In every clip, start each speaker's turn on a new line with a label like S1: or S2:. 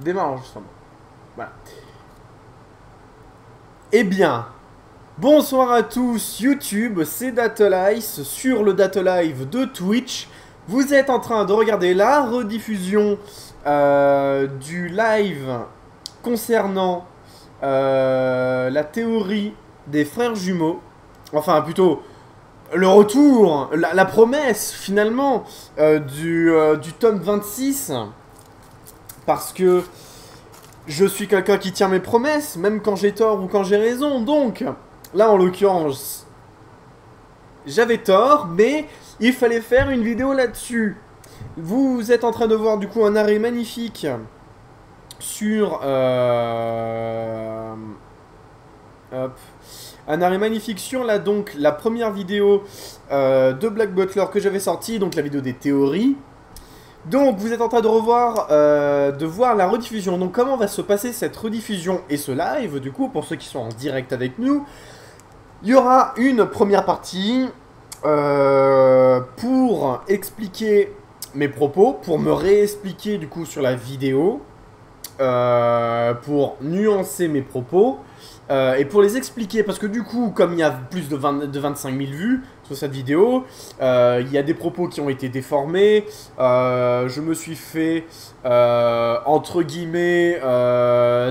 S1: Démarre l'enregistrement. Voilà. Eh bien, bonsoir à tous YouTube, c'est Datalice sur le Datalive de Twitch. Vous êtes en train de regarder la rediffusion du live concernant la théorie des frères jumeaux. Enfin, plutôt, le retour, la promesse finalement du tome 26. Parce que je suis quelqu'un qui tient mes promesses, même quand j'ai tort ou quand j'ai raison. Donc, là en l'occurrence, j'avais tort, mais il fallait faire une vidéo là-dessus. Vous êtes en train de voir du coup un arrêt magnifique sur... hop. Un arrêt magnifique sur donc, la première vidéo de Black Butler que j'avais sortie, donc la vidéo des théories. Donc vous êtes en train de revoir, de voir la rediffusion. Donc comment va se passer cette rediffusion et ce live, du coup, pour ceux qui sont en direct avec nous. Il y aura une première partie pour expliquer mes propos, pour me réexpliquer du coup sur la vidéo, pour nuancer mes propos. Et pour les expliquer, parce que du coup, comme il y a plus de 25 000 vues sur cette vidéo, il y a des propos qui ont été déformés, je me suis fait, entre guillemets,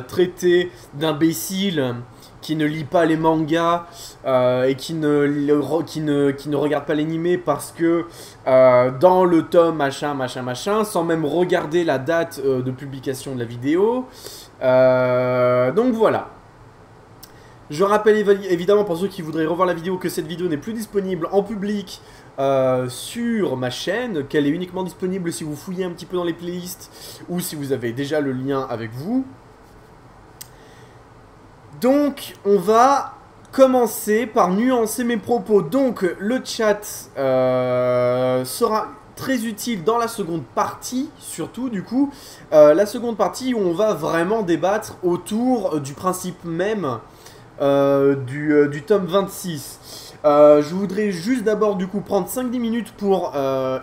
S1: traiter d'imbécile qui ne lit pas les mangas et qui ne regarde pas l'animé parce que dans le tome machin, sans même regarder la date de publication de la vidéo. Donc voilà. Je rappelle évidemment pour ceux qui voudraient revoir la vidéo que cette vidéo n'est plus disponible en public sur ma chaîne, qu'elle est uniquement disponible si vous fouillez un petit peu dans les playlists ou si vous avez déjà le lien avec vous. Donc on va commencer par nuancer mes propos. Donc le chat sera très utile dans la seconde partie, surtout du coup, la seconde partie où on va vraiment débattre autour du principe même du tome 26. Je voudrais juste d'abord du coup prendre 5-10 minutes pour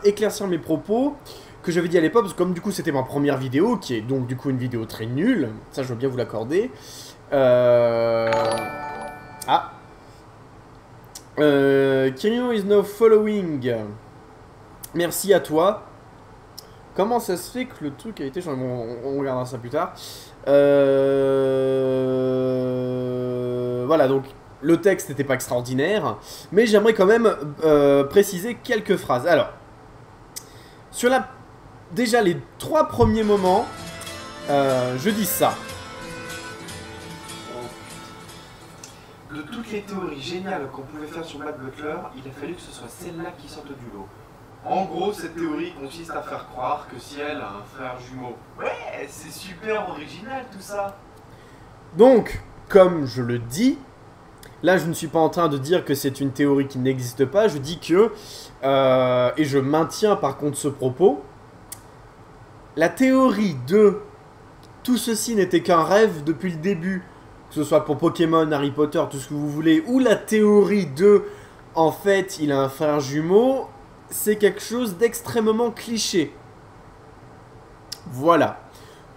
S1: éclaircir mes propos que j'avais dit à l'époque, parce que comme du coup c'était ma première vidéo, qui est donc du coup une vidéo très nulle, ça je veux bien vous l'accorder. Ah Kirino is now following. Merci à toi. Comment ça se fait que le truc a été changé? Bon, on regardera ça plus tard. Voilà, donc le texte n'était pas extraordinaire, mais j'aimerais quand même préciser quelques phrases. Alors, sur déjà les 3 premiers moments, je dis ça. De toutes les théories géniales qu'on pouvait faire sur Black Butler, il a fallu que ce soit celle-là qui sorte du lot. En gros, cette théorie consiste à faire croire que Ciel a un frère jumeau. Ouais, c'est super original tout ça. Donc, comme je le dis, là je ne suis pas en train de dire que c'est une théorie qui n'existe pas, je dis que, et je maintiens par contre ce propos, la théorie de tout ceci n'était qu'un rêve depuis le début, que ce soit pour Pokémon, Harry Potter, tout ce que vous voulez, ou la théorie de, en fait, il a un frère jumeau, c'est quelque chose d'extrêmement cliché. Voilà.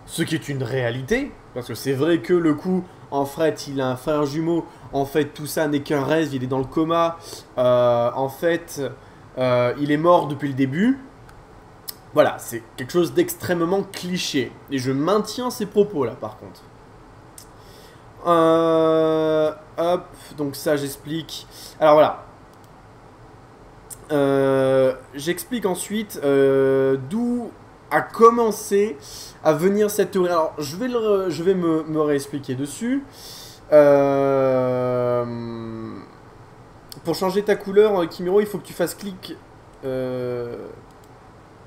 S1: Ce qui est une réalité, parce que c'est vrai que le coup, en fait, il a un frère jumeau, en fait, tout ça n'est qu'un rêve, il est dans le coma, en fait, il est mort depuis le début. Voilà, c'est quelque chose d'extrêmement cliché. Et je maintiens ces propos là, par contre. Hop, donc ça j'explique. Alors voilà. J'explique ensuite d'où a commencé à venir cette théorie. Alors je vais me réexpliquer dessus. Pour changer ta couleur, Kimiro, il faut que tu fasses clic.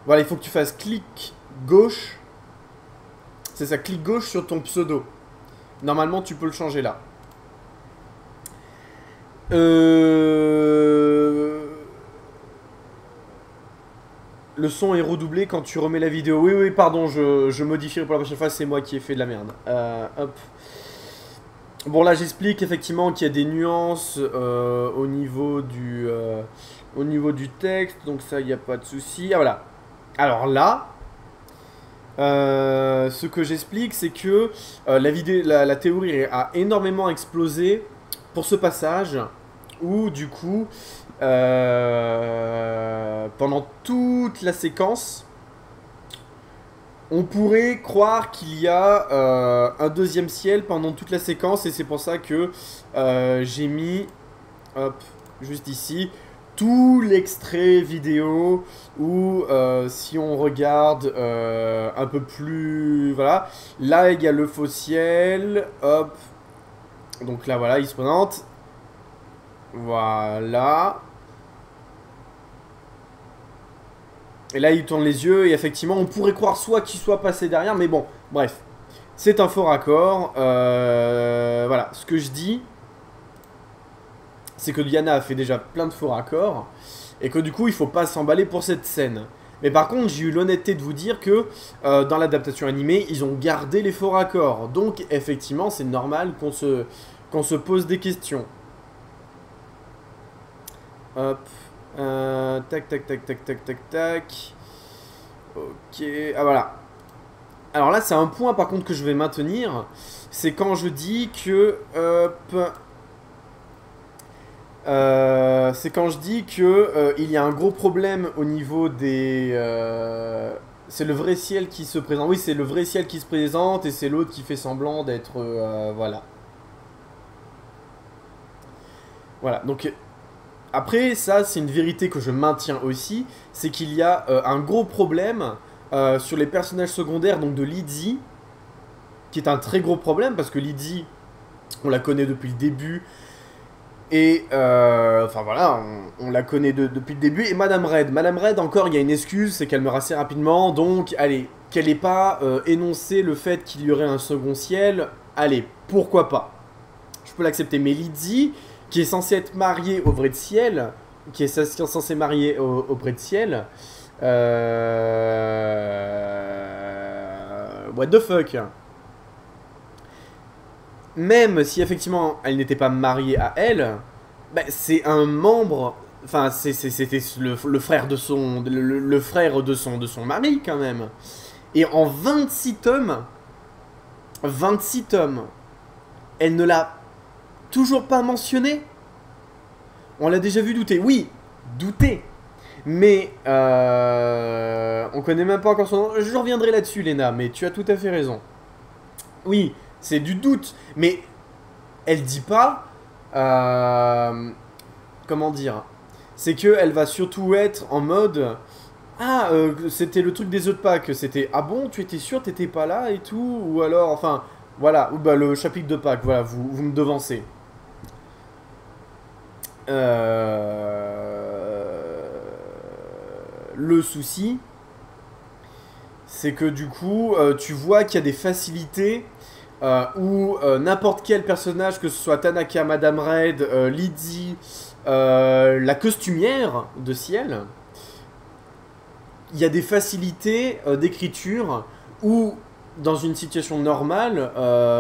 S1: Voilà, il faut que tu fasses clic gauche. C'est ça, clic gauche sur ton pseudo. Normalement, tu peux le changer là. Le son est redoublé quand tu remets la vidéo. Oui, oui, pardon, je modifierai pour la prochaine fois. C'est moi qui ai fait de la merde. Hop. Bon, là, j'explique effectivement qu'il y a des nuances au niveau du texte. Donc ça, il n'y a pas de souci. Ah, voilà. Alors là, Ce que j'explique, c'est que la théorie a énormément explosé pour ce passage où, du coup, pendant toute la séquence, on pourrait croire qu'il y a un deuxième ciel pendant toute la séquence, et c'est pour ça que j'ai mis, hop, juste ici, tout l'extrait vidéo où si on regarde un peu plus, voilà, là il y a le faux ciel, hop, donc là voilà, il se présente, voilà, et là il tourne les yeux et effectivement on pourrait croire soit qu'il soit passé derrière, mais bon, bref, c'est un faux raccord, voilà, ce que je dis, c'est que Diana a fait déjà plein de faux raccords, et que du coup il faut pas s'emballer pour cette scène. Mais par contre j'ai eu l'honnêteté de vous dire que dans l'adaptation animée ils ont gardé les faux raccords. Donc effectivement c'est normal qu'on se pose des questions. Hop. Tac tac tac tac tac tac tac. Ok. Ah voilà. Alors là c'est un point par contre que je vais maintenir. C'est quand je dis que... Hop. C'est quand je dis que il y a un gros problème au niveau des... c'est le vrai ciel qui se présente. Oui, c'est le vrai ciel qui se présente et c'est l'autre qui fait semblant d'être... voilà. Voilà, donc... Après, ça, c'est une vérité que je maintiens aussi. C'est qu'il y a un gros problème sur les personnages secondaires, donc de Lizzie, qui est un très gros problème, parce que Lizzie, on la connaît depuis le début. Et enfin voilà, on la connaît depuis le début. Et Madame Red, encore, il y a une excuse, c'est qu'elle meurt assez rapidement. Donc, allez, qu'elle n'ait pas énoncé le fait qu'il y aurait un second ciel, allez, pourquoi pas. Je peux l'accepter. Mais Lizzie, qui est censée être mariée au vrai de ciel, qui est censée marier au vrai de ciel, what the fuck. Même si effectivement elle n'était pas mariée à elle, bah, c'est un membre, enfin c'était le frère de son, le frère de son mari quand même. Et en 26 tomes, elle ne l'a toujours pas mentionné. On l'a déjà vu douter, oui, douter. Mais on connaît même pas encore son nom. Je reviendrai là-dessus, Léna, mais tu as tout à fait raison. Oui, c'est du doute, mais elle dit pas... comment dire? C'est que elle va surtout être en mode... Ah, c'était le truc des œufs de Pâques. C'était, ah bon, tu étais sûr, t'étais pas là et tout? Ou alors, enfin, voilà, ou bah le chapitre de Pâques, voilà, vous me devancez. Le souci, c'est que du coup, tu vois qu'il y a des facilités où n'importe quel personnage, que ce soit Tanaka, Madame Red, Lizzie, la costumière de Ciel, il y a des facilités d'écriture où, dans une situation normale,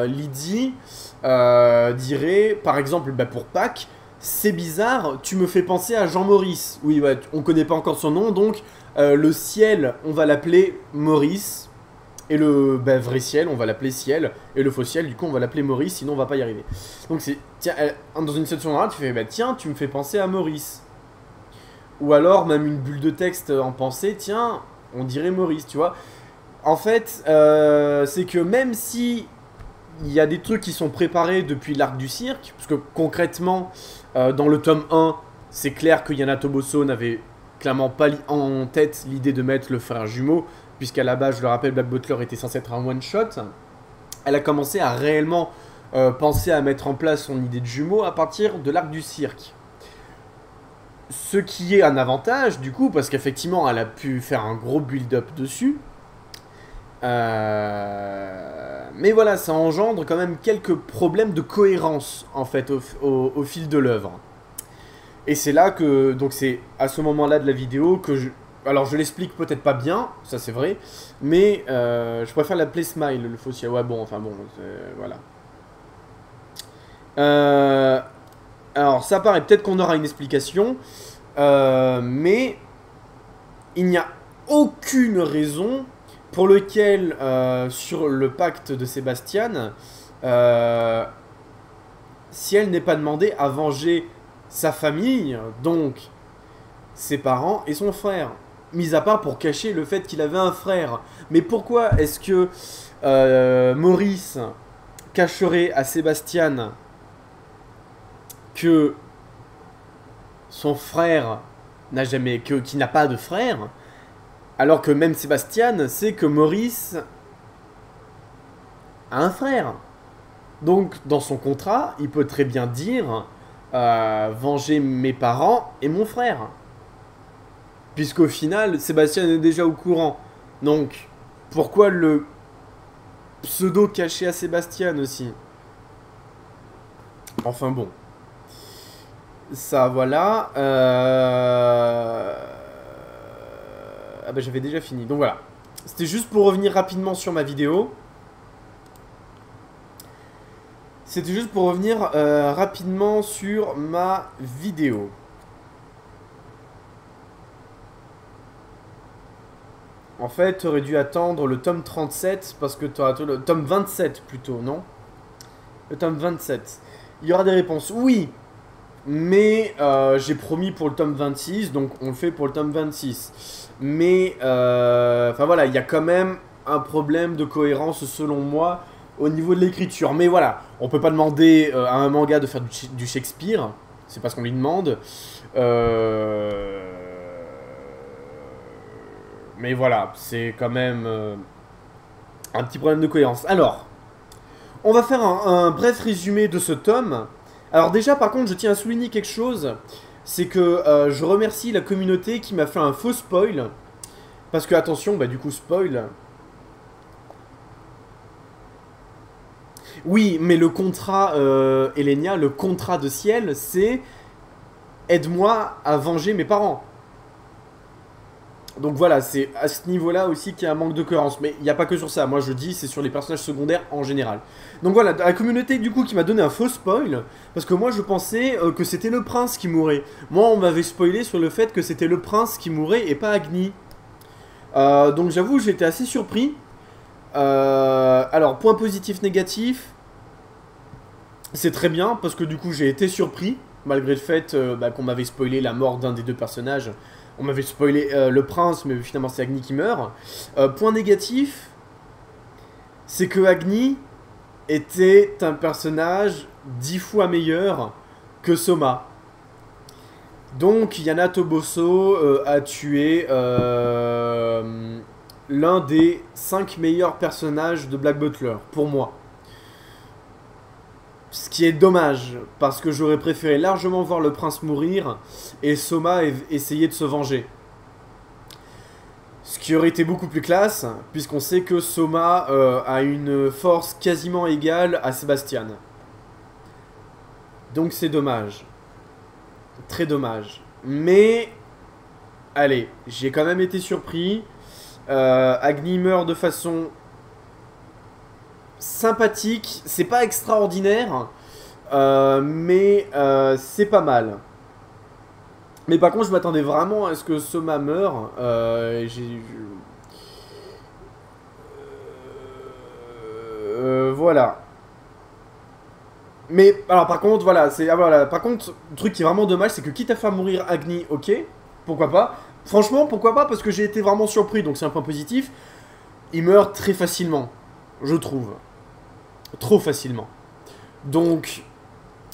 S1: Lizzie dirait, par exemple, bah, pour Pâques, c'est bizarre, tu me fais penser à Jean Maurice. Oui, ouais, on connaît pas encore son nom, donc le ciel, on va l'appeler Maurice. Et le bah, vrai ciel, on va l'appeler Ciel. Et le faux ciel, du coup, on va l'appeler Maurice, sinon on va pas y arriver. Donc c'est, tiens, dans une situation normale, tu fais, bah tiens, tu me fais penser à Maurice. Ou alors, même une bulle de texte en pensée, tiens, on dirait Maurice, tu vois. En fait, c'est que même si il y a des trucs qui sont préparés depuis l'arc du cirque, parce que concrètement, dans le tome 1, c'est clair que Yana Toboso n'avait clairement pas en tête l'idée de mettre le frère jumeau, puisqu'à la base, je le rappelle, Black Butler était censé être un one-shot. Elle a commencé à réellement penser à mettre en place son idée de jumeau à partir de l'arc du cirque. Ce qui est un avantage, du coup, parce qu'effectivement, elle a pu faire un gros build-up dessus. Mais voilà, ça engendre quand même quelques problèmes de cohérence, en fait, au fil de l'œuvre. Et c'est là que, donc c'est à ce moment-là de la vidéo que je... Alors je l'explique peut-être pas bien, ça c'est vrai, mais je préfère l'appeler Smile, le faux ciel. Ouais bon, enfin bon, voilà. Alors ça paraît, peut-être qu'on aura une explication, mais il n'y a aucune raison pour lequel, sur le pacte de Sébastien, Ciel n'est pas demandé à venger sa famille, donc ses parents et son frère. Mis à part pour cacher le fait qu'il avait un frère. Mais pourquoi est-ce que Maurice cacherait à Sébastien que son frère n'a jamais, qu'il n'a pas de frère, alors que même Sébastien sait que Maurice a un frère. Donc dans son contrat, il peut très bien dire venger mes parents et mon frère. Puisqu'au final, Sébastien est déjà au courant. Donc, pourquoi le pseudo caché à Sébastien aussi? Enfin bon. Ça, voilà. Ah bah j'avais déjà fini. Donc voilà. C'était juste pour revenir rapidement sur ma vidéo. C'était juste pour revenir rapidement sur ma vidéo. En fait, tu aurais dû attendre le tome 37 parce que tu auras le tome 27 plutôt, non? Le tome 27. Il y aura des réponses. Oui, mais j'ai promis pour le tome 26, donc on le fait pour le tome 26. Mais, enfin voilà, il y a quand même un problème de cohérence selon moi au niveau de l'écriture. Mais voilà, on peut pas demander à un manga de faire du Shakespeare, c'est pas ce qu'on lui demande. Mais voilà, c'est quand même un petit problème de cohérence. Alors, on va faire un bref résumé de ce tome. Alors déjà, par contre, je tiens à souligner quelque chose. C'est que je remercie la communauté qui m'a fait un faux spoil. Parce que, attention, bah du coup, spoil. Oui, mais le contrat, Elenia, le contrat de Ciel, c'est aide-moi à venger mes parents. Donc voilà, c'est à ce niveau-là aussi qu'il y a un manque de cohérence. Mais il n'y a pas que sur ça, moi je dis, c'est sur les personnages secondaires en général. Donc voilà, la communauté du coup qui m'a donné un faux spoil, parce que moi je pensais que c'était le prince qui mourait. Moi on m'avait spoilé sur le fait que c'était le prince qui mourait et pas Agni. Donc j'avoue, j'étais assez surpris. Alors, point positif, négatif, c'est très bien, parce que du coup j'ai été surpris, malgré le fait qu'on m'avait spoilé la mort d'un des deux personnages. On m'avait spoilé le prince, mais finalement c'est Agni qui meurt. Point négatif, c'est que Agni était un personnage 10 fois meilleur que Soma. Donc Yana Toboso a tué l'un des 5 meilleurs personnages de Black Butler, pour moi. Ce qui est dommage, parce que j'aurais préféré largement voir le prince mourir et Soma essayer de se venger. Ce qui aurait été beaucoup plus classe, puisqu'on sait que Soma a une force quasiment égale à Sébastien. Donc c'est dommage. Très dommage. Mais, allez, j'ai quand même été surpris. Agni meurt de façon sympathique, c'est pas extraordinaire, mais c'est pas mal. Mais par contre, je m'attendais vraiment à ce que Soma meure. Voilà. Mais alors par contre, voilà, voilà. Par contre, le truc qui est vraiment dommage, c'est que quitte à faire mourir Agni, ok, pourquoi pas. Franchement, pourquoi pas, parce que j'ai été vraiment surpris, donc c'est un point positif. Il meurt très facilement, je trouve. Trop facilement. Donc,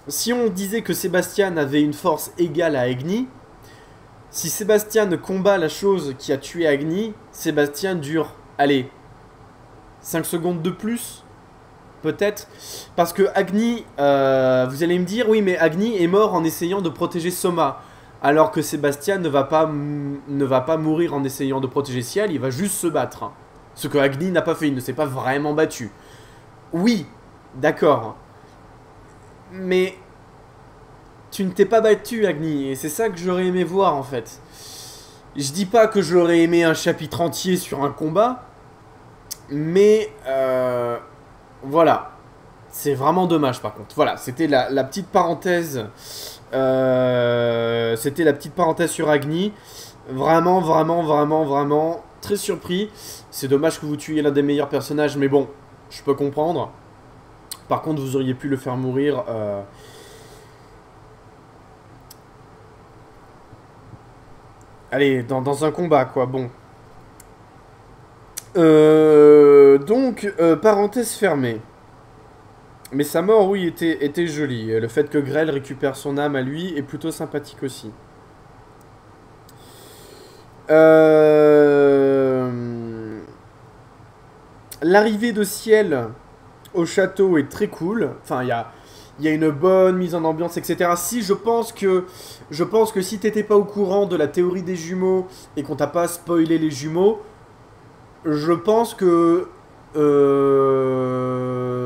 S1: si on disait que Sébastien avait une force égale à Agni, si Sébastien combat la chose qui a tué Agni, Sébastien dure, allez, 5 secondes de plus, peut-être. Parce que Agni, vous allez me dire, oui mais Agni est mort en essayant de protéger Soma. Alors que Sébastien ne va pas mourir en essayant de protéger Ciel, il va juste se battre. Ce que Agni n'a pas fait, il ne s'est pas vraiment battu. Oui, d'accord. Mais tu ne t'es pas battu, Agni, et c'est ça que j'aurais aimé voir en fait. Je dis pas que j'aurais aimé un chapitre entier sur un combat, mais voilà. C'est vraiment dommage par contre. Voilà, c'était la petite parenthèse. C'était la petite parenthèse sur Agni. Vraiment, vraiment, vraiment, vraiment très surpris. C'est dommage que vous tuiez l'un des meilleurs personnages, mais bon, je peux comprendre. Par contre, vous auriez pu le faire mourir. Allez, dans un combat, quoi, bon. Donc, parenthèse fermée. Mais sa mort, oui, était jolie. Le fait que Grell récupère son âme à lui est plutôt sympathique aussi. L'arrivée de Ciel au château est très cool. Enfin, il y a une bonne mise en ambiance, etc. Si, je pense que si t'étais pas au courant de la théorie des jumeaux et qu'on t'a pas spoilé les jumeaux, je pense que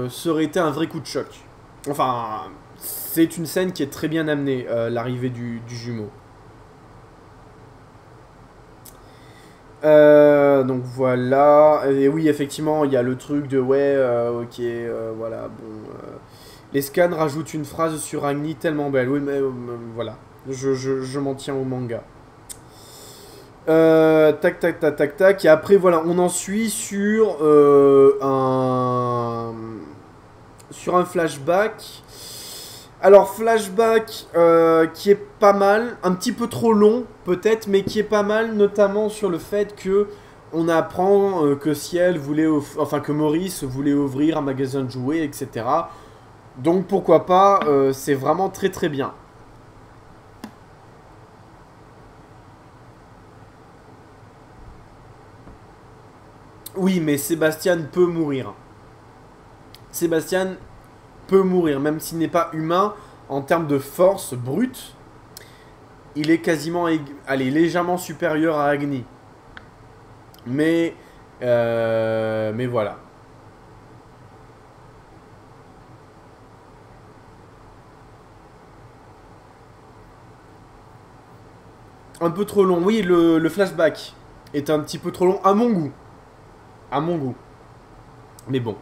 S1: ça aurait été un vrai coup de choc. Enfin, c'est une scène qui est très bien amenée, l'arrivée du jumeau. Donc voilà. Et oui, effectivement, il y a le truc de ouais, ok, voilà, bon. Les scans rajoutent une phrase sur Agni tellement belle. Oui, mais voilà. Je m'en tiens au manga. Tac, tac, tac, tac, tac. Et après, voilà, on en suit sur un flashback. Alors, flashback qui est pas mal, un petit peu trop long peut-être, mais qui est pas mal, notamment sur le fait que on apprend que Ciel voulait, enfin que Maurice voulait ouvrir un magasin de jouets, etc. Donc pourquoi pas, c'est vraiment très très bien. Oui, mais Sébastien peut mourir. Sébastien peut mourir, même s'il n'est pas humain, en termes de force brute, il est quasiment, allez, légèrement supérieur à Agni. Mais voilà. Un peu trop long. Oui, le flashback est un petit peu trop long, à mon goût. À mon goût. Mais bon.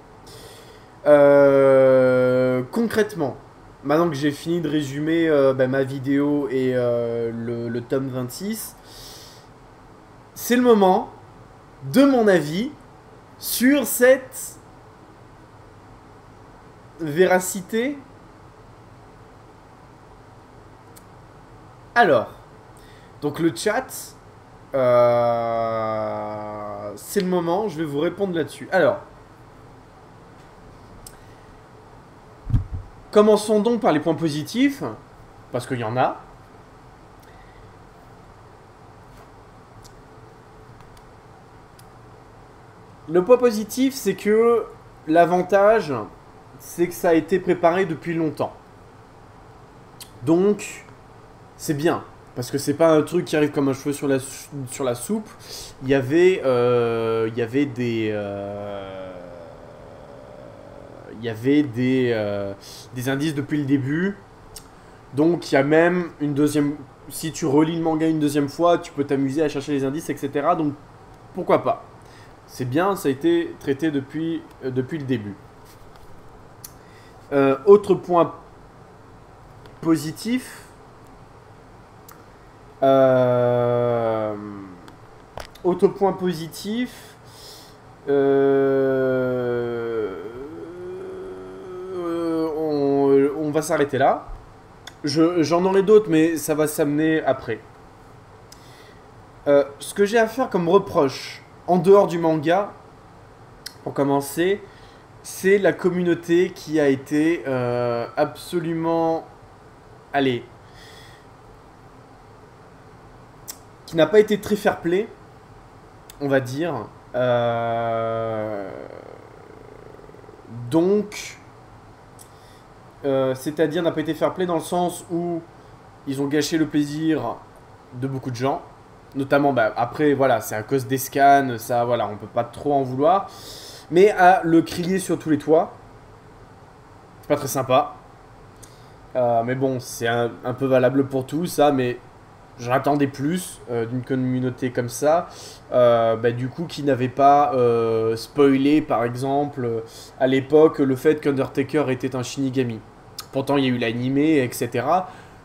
S1: Concrètement, maintenant que j'ai fini de résumer ma vidéo et le tome 26, c'est le moment de mon avis sur cette véracité. Alors, donc le chat, c'est le moment, je vais vous répondre là-dessus. Alors, commençons donc par les points positifs, parce qu'il y en a. Le point positif, c'est que l'avantage, c'est que ça a été préparé depuis longtemps. Donc, c'est bien. Parce que c'est pas un truc qui arrive comme un cheveu sur la soupe. Il y avait des indices depuis le début. Donc il y a même une deuxième... Si tu relis le manga une deuxième fois, tu peux t'amuser à chercher les indices, etc. Donc pourquoi pas. C'est bien, ça a été traité depuis le début. Autre point positif. Autre point positif. On va s'arrêter là. J'en aurai d'autres, mais ça va s'amener après. Ce que j'ai à faire comme reproche, en dehors du manga, pour commencer, c'est la communauté qui a été absolument... Allez. Qui n'a pas été très fair-play, on va dire. Donc... c'est-à-dire n'a pas été fair-play dans le sens où ils ont gâché le plaisir de beaucoup de gens. Notamment, après, voilà, c'est à cause des scans, ça, voilà, on peut pas trop en vouloir. Mais à le crier sur tous les toits, c'est pas très sympa. Mais bon, c'est un peu valable pour tout, ça, mais j'en attendais plus d'une communauté comme ça. Du coup, qui n'avait pas spoilé, par exemple, à l'époque, le fait qu'Undertaker était un Shinigami. Pourtant, il y a eu l'animé, etc.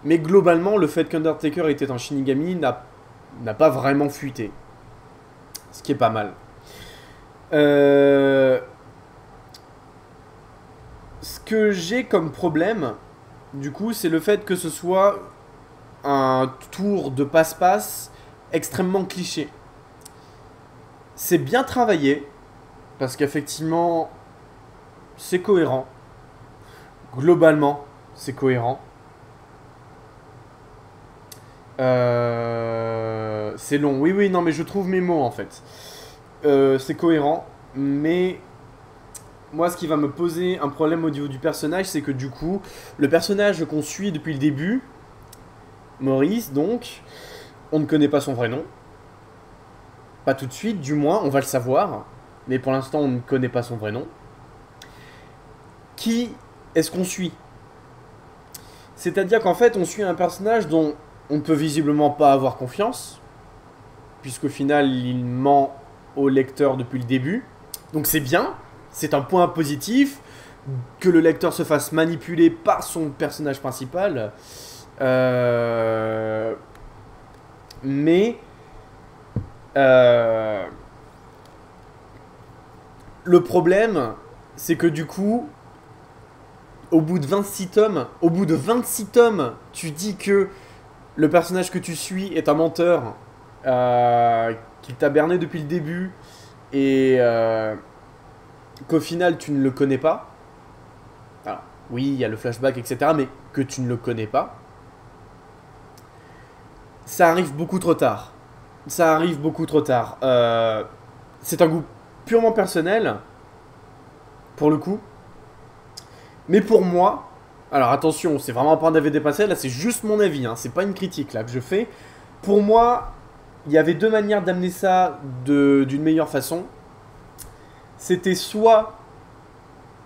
S1: Mais globalement, le fait qu'Undertaker était un Shinigami n'a pas vraiment fuité. Ce qui est pas mal. Ce que j'ai comme problème, du coup, c'est le fait que ce soit un tour de passe-passe extrêmement cliché. C'est bien travaillé, parce qu'effectivement, c'est cohérent. Globalement, c'est cohérent. C'est long. Oui, oui, non, mais je trouve mes mots, en fait. C'est cohérent, mais moi, ce qui va me poser un problème au niveau du personnage, c'est que du coup, le personnage qu'on suit depuis le début, Maurice, donc, on ne connaît pas son vrai nom. Pas tout de suite, du moins, on va le savoir. Mais pour l'instant, on ne connaît pas son vrai nom. Qui est-ce qu'on suit? C'est-à-dire qu'en fait, on suit un personnage dont on ne peut visiblement pas avoir confiance, puisqu'au final, il ment au lecteur depuis le début. Donc c'est bien, c'est un point positif, que le lecteur se fasse manipuler par son personnage principal. Mais le problème, c'est que du coup, au bout de 26 tomes, tu dis que le personnage que tu suis est un menteur, qu'il t'a berné depuis le début, et qu'au final tu ne le connais pas. Alors, oui, il y a le flashback, etc., mais que tu ne le connais pas. Ça arrive beaucoup trop tard. Ça arrive beaucoup trop tard. C'est un goût purement personnel, pour le coup. Mais pour moi, alors attention, c'est vraiment pas un avis dépassé, là c'est juste mon avis, hein, c'est pas une critique là que je fais. Pour moi, il y avait deux manières d'amener ça d'une meilleure façon. C'était soit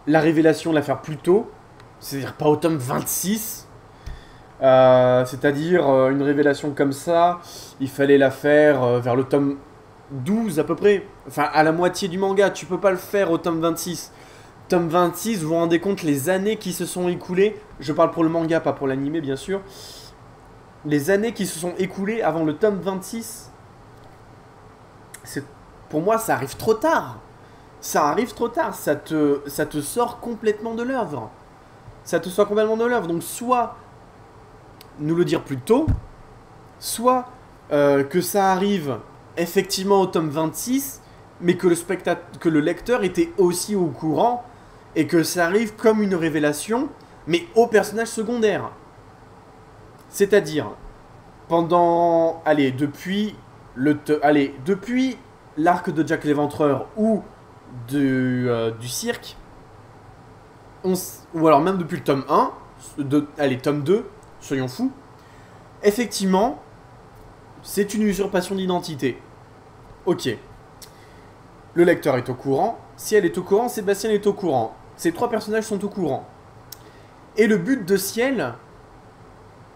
S1: la révélation la faire plus tôt, c'est-à-dire pas au tome 26, c'est-à-dire une révélation comme ça, il fallait la faire vers le tome 12 à peu près, enfin à la moitié du manga, tu peux pas le faire au tome 26. Tome 26, vous vous rendez compte les années qui se sont écoulées, je parle pour le manga, pas pour l'anime bien sûr, les années qui se sont écoulées avant le tome 26, pour moi ça arrive trop tard. Ça arrive trop tard, ça te sort complètement de l'œuvre. Ça te sort complètement de l'œuvre, donc soit nous le dire plus tôt, soit que ça arrive effectivement au tome 26, mais que le lecteur était aussi au courant, et que ça arrive comme une révélation, mais au personnage secondaire. C'est-à-dire, pendant... Allez, depuis l'arc de Jack l'Éventreur ou du cirque, ou alors même depuis le tome 1, tome 2, soyons fous, effectivement, c'est une usurpation d'identité. Ok. Le lecteur est au courant. Si elle est au courant, Sébastien est au courant. Ces trois personnages sont au courant. Et le but de Ciel,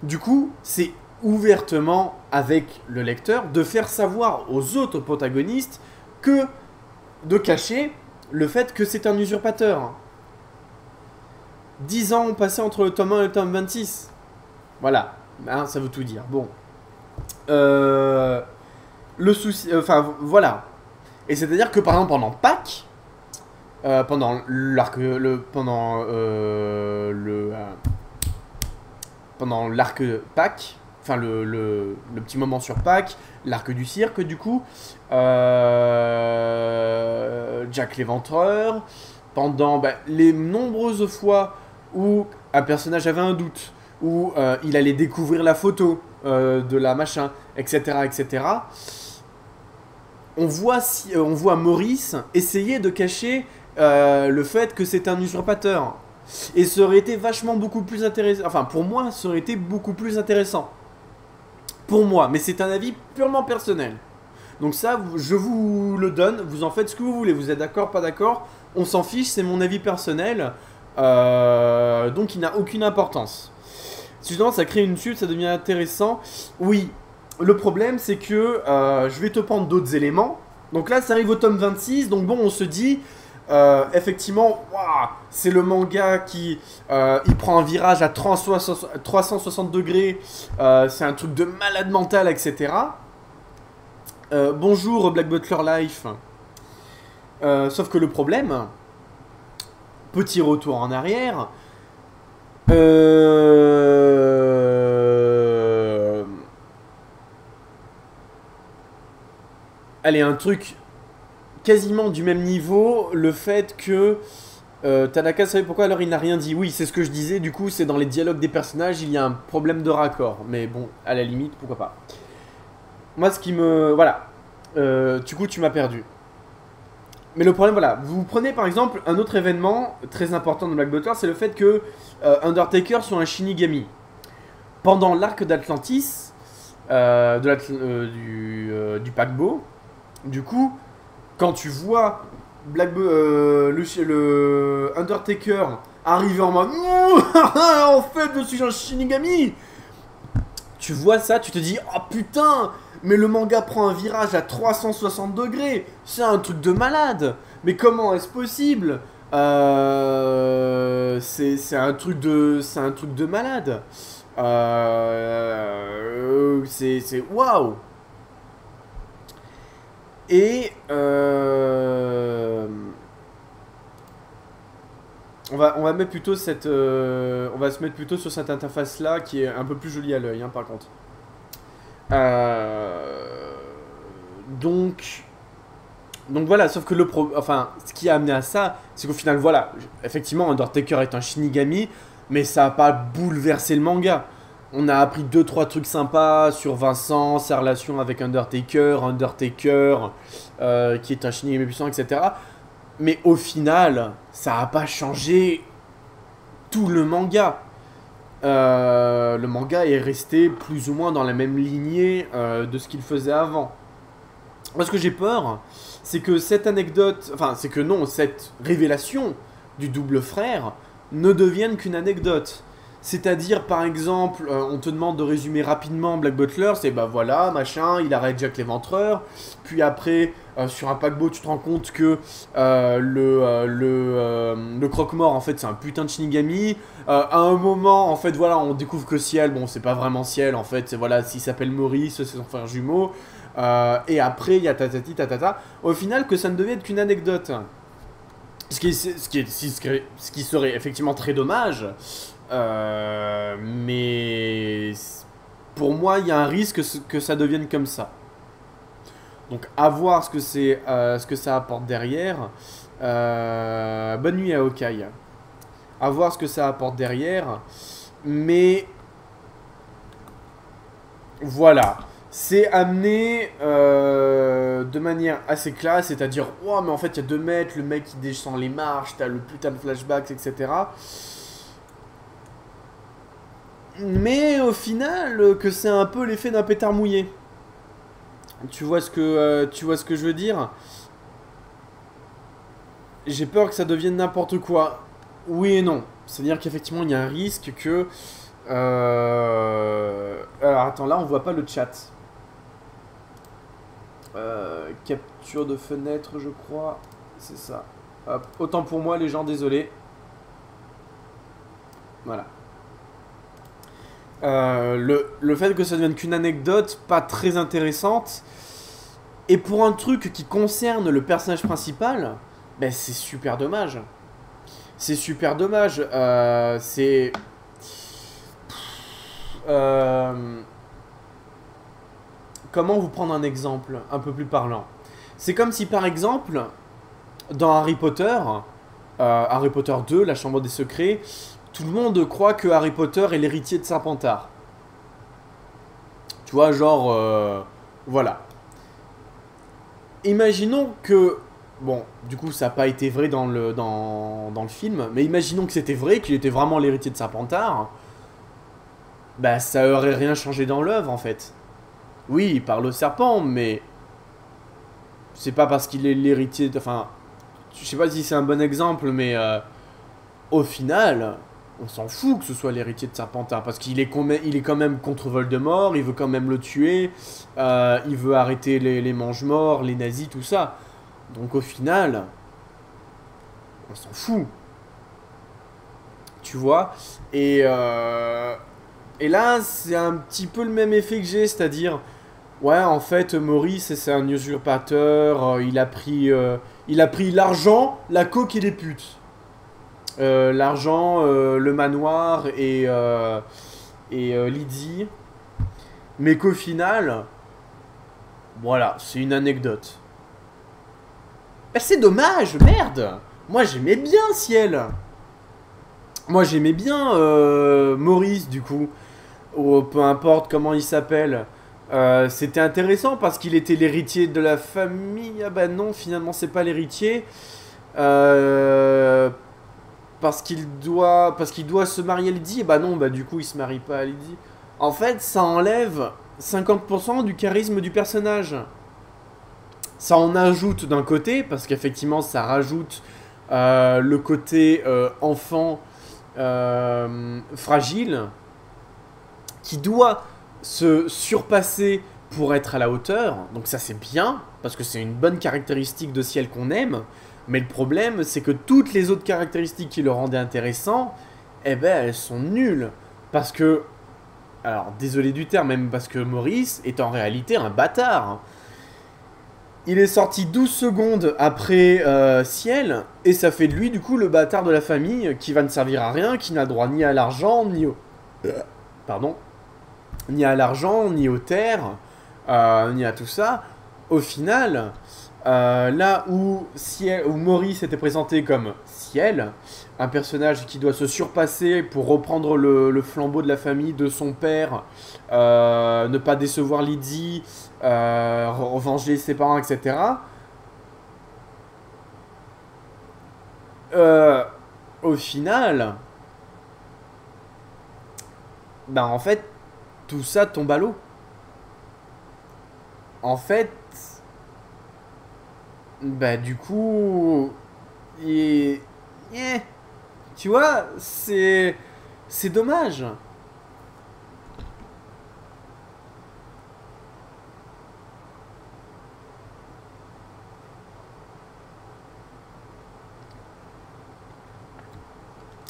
S1: du coup, c'est ouvertement, avec le lecteur, de faire savoir aux autres protagonistes que de cacher le fait que c'est un usurpateur. 10 ans ont passé entre le tome 1 et le tome 26. Voilà, hein, ça veut tout dire. Bon. Le souci... Enfin, voilà. Et c'est-à-dire que, par exemple, pendant Pâques, pendant l'arc... pendant l'arc Pâques, enfin le petit moment sur Pâques, l'arc du cirque du coup, Jack l'Éventreur, pendant les nombreuses fois où un personnage avait un doute, où il allait découvrir la photo de la machin, etc. etc. On voit Maurice essayer de cacher le fait que c'est un usurpateur. Et ça aurait été vachement beaucoup plus intéressant. Enfin, pour moi, ça aurait été beaucoup plus intéressant. Pour moi, mais c'est un avis purement personnel. Donc ça, je vous le donne, vous en faites ce que vous voulez. Vous êtes d'accord, pas d'accord, on s'en fiche, c'est mon avis personnel. Donc il n'a aucune importance. Justement, ça crée une suite, ça devient intéressant. Oui, le problème, c'est que je vais te prendre d'autres éléments. Donc là, ça arrive au tome 26, donc bon, on se dit... effectivement, c'est le manga qui il prend un virage à 360 degrés, c'est un truc de malade mental, etc. Bonjour Black Butler Life. Sauf que le problème, petit retour en arrière, allez, un truc quasiment du même niveau, le fait que Tanaka savait pourquoi alors il n'a rien dit. Oui, c'est ce que je disais, du coup c'est dans les dialogues des personnages, il y a un problème de raccord. Mais bon, à la limite, pourquoi pas. Moi ce qui me... Voilà. Du coup tu m'as perdu. Mais le problème, voilà, vous prenez par exemple un autre événement très important de Black Butler, c'est le fait que Undertaker soit un Shinigami. Pendant l'arc d'Atlantis, du paquebot, du coup, quand tu vois le Undertaker arriver en mode en fait, je suis un Shinigami, tu vois ça, tu te dis oh putain, mais le manga prend un virage à 360 degrés, c'est un truc de malade. Mais comment est-ce possible? C'est un truc de malade. C'est waouh. Et on va mettre plutôt cette, on va se mettre plutôt sur cette interface là qui est un peu plus jolie à l'œil, hein, par contre. Donc voilà, sauf que enfin, ce qui a amené à ça, c'est qu'au final, voilà, effectivement, Undertaker est un Shinigami, mais ça n'a pas bouleversé le manga. On a appris 2-3 trucs sympas sur Vincent, sa relation avec Undertaker, qui est un Shinigami puissant, etc. Mais au final, ça n'a pas changé tout le manga. Le manga est resté plus ou moins dans la même lignée de ce qu'il faisait avant. Moi, ce que j'ai peur, c'est que cette anecdote, enfin, c'est que non, cette révélation du double frère ne devienne qu'une anecdote. C'est-à-dire, par exemple, on te demande de résumer rapidement Black Butler, c'est bah voilà, machin, il arrête Jack l'Éventreur, puis après, sur un paquebot, tu te rends compte que le croque-mort, en fait, c'est un putain de Shinigami. À un moment, en fait, voilà, on découvre que Ciel, bon, c'est pas vraiment Ciel, en fait, c'est voilà, s'il s'appelle Maurice, c'est son frère jumeau. Et après, il y a tatati tatata. Au final, que ça ne devienne qu'une anecdote. Ce qui serait effectivement très dommage. Mais pour moi, il y a un risque que ça devienne comme ça. Donc, à voir ce que ça apporte derrière. Bonne nuit à Okai. À voir ce que ça apporte derrière. Mais voilà. C'est amené de manière assez classe, c'est-à-dire, oh, mais en fait, il y a 2 mètres, le mec qui descend les marches, t'as le putain de flashbacks, etc. Mais au final, que c'est un peu l'effet d'un pétard mouillé. Tu vois ce que je veux dire? J'ai peur que ça devienne n'importe quoi. Oui et non. C'est-à-dire qu'effectivement, il y a un risque que... Alors, attends, là, on voit pas le chat. Capture de fenêtre, je crois. C'est ça. Hop. Autant pour moi, les gens, désolé. Voilà. Le fait que ça devienne qu'une anecdote pas très intéressante. Et pour un truc qui concerne le personnage principal, ben c'est super dommage. C'est super dommage. C'est... Comment vous prendre un exemple un peu plus parlant? C'est comme si par exemple, dans Harry Potter 2, la Chambre des Secrets, tout le monde croit que Harry Potter est l'héritier de Serpentard. Tu vois, genre... voilà. Imaginons que... Bon, du coup, ça n'a pas été vrai dans le film, mais imaginons que c'était vrai, qu'il était vraiment l'héritier de Serpentard. Bah, ça aurait rien changé dans l'œuvre, en fait. Oui, il parle au serpent, mais... C'est pas parce qu'il est l'héritier... Enfin, je sais pas si c'est un bon exemple, mais... au final, on s'en fout que ce soit l'héritier de Serpentard, parce qu'il est, il est quand même contre Voldemort, il veut quand même le tuer, il veut arrêter les mange-morts, les nazis, tout ça. Donc au final, on s'en fout. Tu vois? Et là, c'est un petit peu le même effet que j'ai, c'est-à-dire... Ouais, en fait, Maurice, c'est un usurpateur. Il a pris l'argent, la coque et les putes. L'argent, le manoir et Lydie. Mais qu'au final, voilà, c'est une anecdote. Bah, c'est dommage, merde. Moi, j'aimais bien Ciel. Moi, j'aimais bien Maurice, du coup. Ou peu importe comment il s'appelle. C'était intéressant parce qu'il était l'héritier de la famille. Ah bah non, finalement, c'est pas l'héritier. Euh, parce qu'il doit se marier à Lydie. Et bah non, bah du coup, il se marie pas à Lydie. En fait, ça enlève 50% du charisme du personnage. Ça en ajoute d'un côté, parce qu'effectivement, ça rajoute le côté enfant fragile qui doit se surpasser pour être à la hauteur. Donc ça c'est bien, parce que c'est une bonne caractéristique de Ciel qu'on aime. Mais le problème, c'est que toutes les autres caractéristiques qui le rendaient intéressant, eh ben elles sont nulles. Parce que, alors désolé du terme, même parce que Maurice est en réalité un bâtard. Il est sorti 12 secondes après Ciel, et ça fait de lui du coup le bâtard de la famille qui va ne servir à rien, qui n'a droit ni à l'argent, ni au... Pardon. Ni à l'argent, ni aux terres, ni à tout ça. Au final, là où Maurice était présenté comme Ciel, un personnage qui doit se surpasser pour reprendre le flambeau de la famille de son père, ne pas décevoir Lydie, revenger ses parents, etc. Au final, bah en fait, tout ça tombe à l'eau. En fait, bah du coup, et, eh, tu vois, c'est dommage.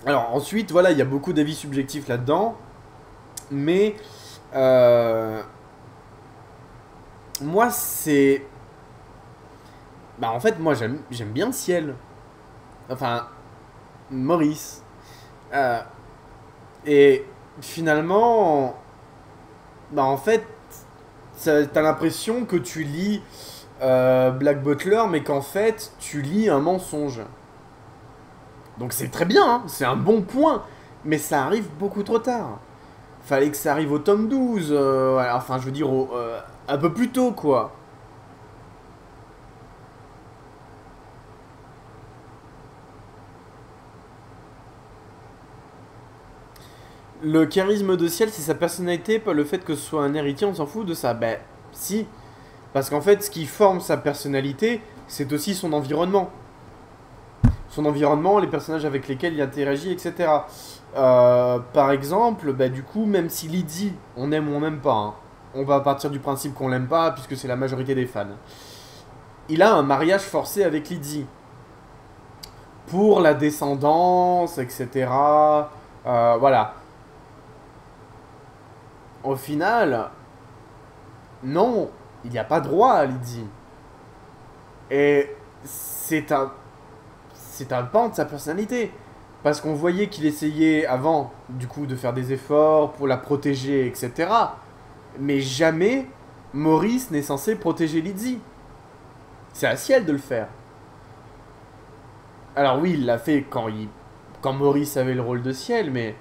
S1: Alors ensuite, voilà, il y a beaucoup d'avis subjectifs là-dedans, mais euh, moi c'est, bah en fait moi j'aime bien Ciel, enfin Maurice. Euh, et finalement, bah en fait, t'as l'impression que tu lis Black Butler, mais qu'en fait, tu lis un mensonge. Donc c'est très bien, hein, c'est un bon point, mais ça arrive beaucoup trop tard. Fallait que ça arrive au tome 12, ouais, enfin je veux dire un peu plus tôt, quoi. Le charisme de Ciel, c'est sa personnalité, pas le fait que ce soit un héritier, on s'en fout de ça. Ben, si. Parce qu'en fait, ce qui forme sa personnalité, c'est aussi son environnement. Son environnement, les personnages avec lesquels il interagit, etc. Par exemple, bah, du coup, même si Lydie, on aime ou on n'aime pas, hein, on va partir du principe qu'on l'aime pas, puisque c'est la majorité des fans. Il a un mariage forcé avec Lydie. Pour la descendance, etc. Voilà. Au final, non, il n'y a pas droit à Lydie. Et c'est un pan de sa personnalité. Parce qu'on voyait qu'il essayait avant, du coup, de faire des efforts pour la protéger, etc. Mais jamais Maurice n'est censé protéger Lydie. C'est à Ciel de le faire. Alors oui, il l'a fait quand Maurice avait le rôle de Ciel, mais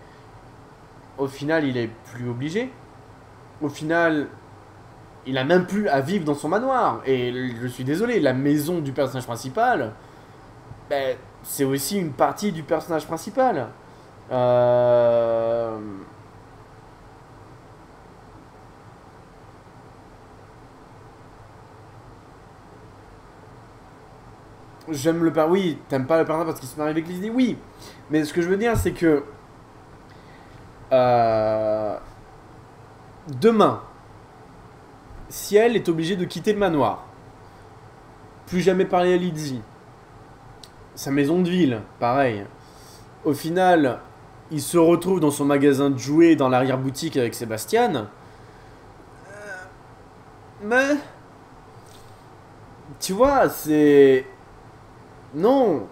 S1: au final, il est plus obligé. Au final, il a même plus à vivre dans son manoir. Et je suis désolé, la maison du personnage principal, ben, c'est aussi une partie du personnage principal. Euh... J'aime le père. Oui, t'aimes pas le personnage parce qu'il se marie avec Lizzie. Oui, mais ce que je veux dire, c'est que euh, demain, Ciel est obligé de quitter le manoir, plus jamais parler à Lizzie. Sa maison de ville, pareil. Au final, il se retrouve dans son magasin de jouets dans l'arrière-boutique avec Sébastien. Mais... Tu vois, c'est... Non.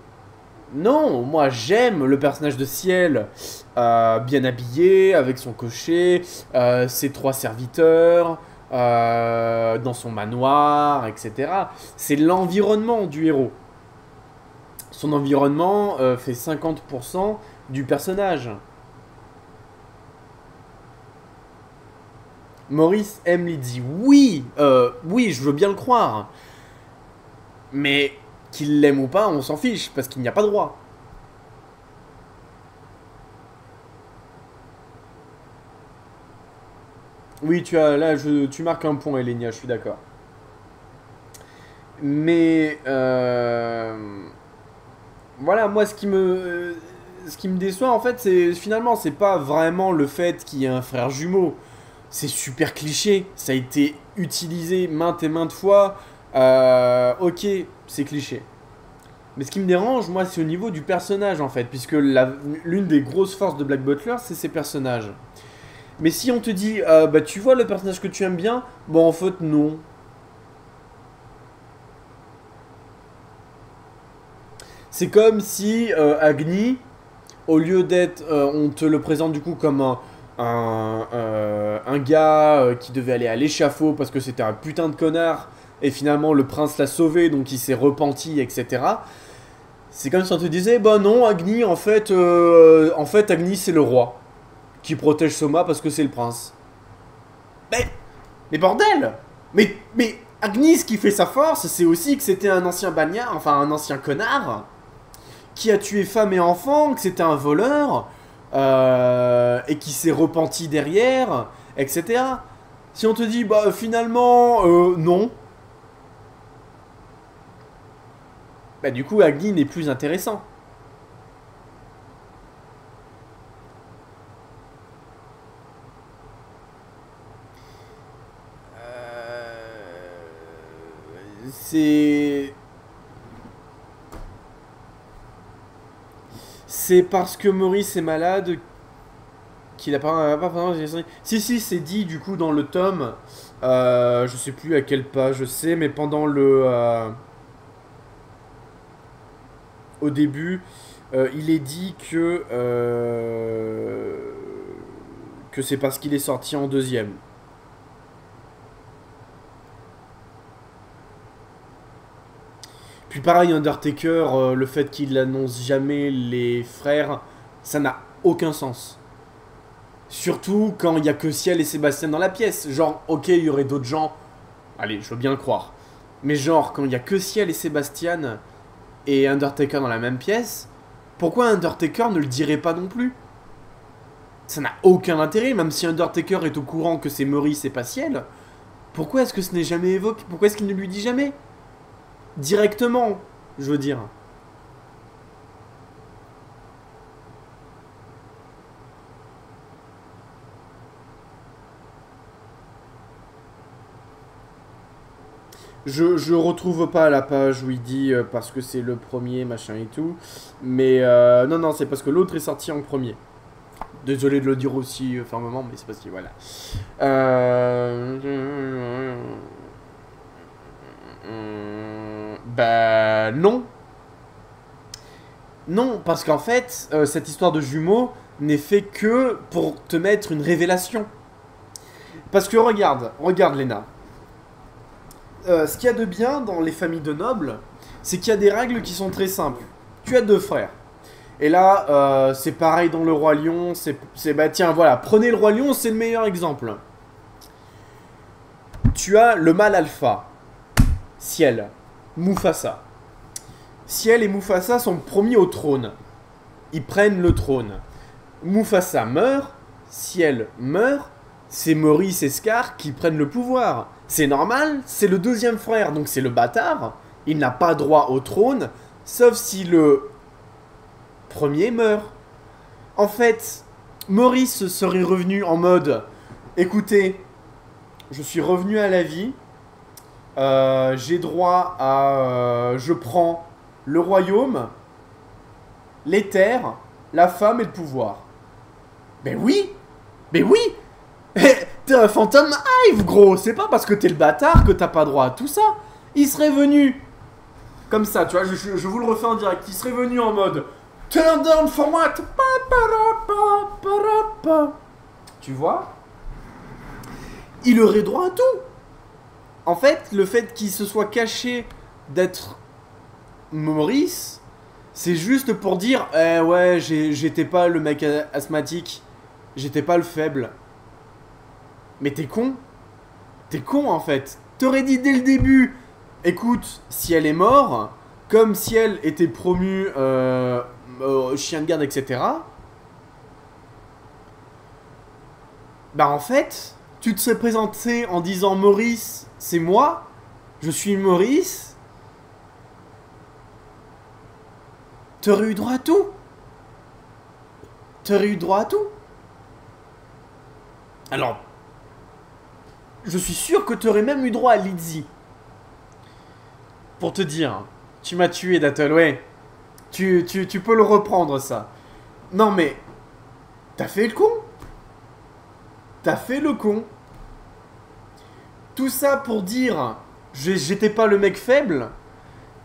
S1: Non, moi j'aime le personnage de Ciel, bien habillé, avec son cocher, ses 3 serviteurs, dans son manoir, etc. C'est l'environnement du héros. Son environnement fait 50% du personnage. Maurice aime Lydie. Oui, oui, je veux bien le croire. Mais qu'il l'aime ou pas, on s'en fiche, parce qu'il n'y a pas droit. Oui, tu marques un point, Elenia, je suis d'accord. Mais voilà, moi ce qui me déçoit en fait, c'est finalement c'est pas vraiment le fait qu'il y ait un frère jumeau. C'est super cliché, ça a été utilisé maintes et maintes fois. Ok, c'est cliché. Mais ce qui me dérange, moi, c'est au niveau du personnage, en fait, puisque l'une des grosses forces de Black Butler, c'est ses personnages. Mais si on te dit, bah tu vois le personnage que tu aimes bien, bon en fait non. C'est comme si Agni, au lieu d'être, on te le présente du coup comme un gars qui devait aller à l'échafaud parce que c'était un putain de connard, et finalement le prince l'a sauvé, donc il s'est repenti, etc. C'est comme si on te disait, bah non, Agni, en fait Agni c'est le roi qui protège Soma parce que c'est le prince. Mais, mais bordel. Mais Agni, ce qui fait sa force, c'est aussi que c'était un ancien bagnard, enfin un ancien connard, qui a tué femme et enfant, que c'était un voleur, et qui s'est repenti derrière, etc. Si on te dit, bah finalement, non, bah du coup Agni n'est plus intéressant. C'est... C'est parce que Maurice est malade qu'il a pas si, c'est dit du coup dans le tome. Je sais plus à quelle page je sais, mais pendant le... au début, il est dit que c'est parce qu'il est sorti en deuxième. Puis pareil, Undertaker, le fait qu'il annonce jamais les frères, ça n'a aucun sens. Surtout quand il y a que Ciel et Sébastien dans la pièce. Genre, ok, il y aurait d'autres gens. Allez, je veux bien le croire. Mais genre, quand il y a que Ciel et Sébastien et Undertaker dans la même pièce, pourquoi Undertaker ne le dirait pas non plus? Ça n'a aucun intérêt, même si Undertaker est au courant que c'est Maurice et pas Ciel. Pourquoi est-ce que ce n'est jamais évoqué? Pourquoi est-ce qu'il ne lui dit jamais? Directement, je veux dire. Je retrouve pas la page où il dit parce que c'est le premier, machin et tout. Mais non, non, c'est parce que l'autre est sorti en premier. Désolé de le dire aussi fermement, mais c'est parce que voilà. Bah non. Non, parce qu'en fait, cette histoire de jumeaux n'est fait que pour te mettre une révélation. Parce que regarde Léna. Ce qu'il y a de bien dans les familles de nobles, c'est qu'il y a des règles qui sont très simples. Tu as 2 frères. Et là, c'est pareil dans le Roi Lion. Bah tiens, voilà, prenez le Roi Lion, c'est le meilleur exemple. Tu as le mâle alpha, Ciel, Mufasa. Ciel et Mufasa sont promis au trône. Ils prennent le trône. Mufasa meurt, Ciel meurt, c'est Maurice et Scar qui prennent le pouvoir. C'est normal, c'est le 2e frère, donc c'est le bâtard. Il n'a pas droit au trône, sauf si le premier meurt. En fait, Maurice serait revenu en mode « Écoutez, je suis revenu à la vie, j'ai droit à... je prends le royaume, les terres, la femme et le pouvoir. » Ben oui. T'es un Phantom Hive, gros. C'est pas parce que t'es le bâtard que t'as pas droit à tout ça. Il serait venu comme ça, tu vois, je vous le refais en direct. Il serait venu en mode turn down for what? Tu vois? Il aurait droit à tout. En fait, le fait qu'il se soit caché d'être Maurice, c'est juste pour dire ouais, j'étais pas le mec asthmatique, j'étais pas le faible. Mais t'es con. T'es con en fait. T'aurais dit dès le début, écoute, si elle est morte, comme si elle était promue chien de garde, etc. Bah en fait, tu te serais présenté en disant Maurice, c'est moi, je suis Maurice. T'aurais eu droit à tout. T'aurais eu droit à tout. Alors, je suis sûr que t'aurais même eu droit à Lizzie. Pour te dire, tu m'as tué, Dattel, ouais. Tu peux le reprendre, ça. Non, mais... T'as fait le con. T'as fait le con. Tout ça pour dire... J'étais pas le mec faible.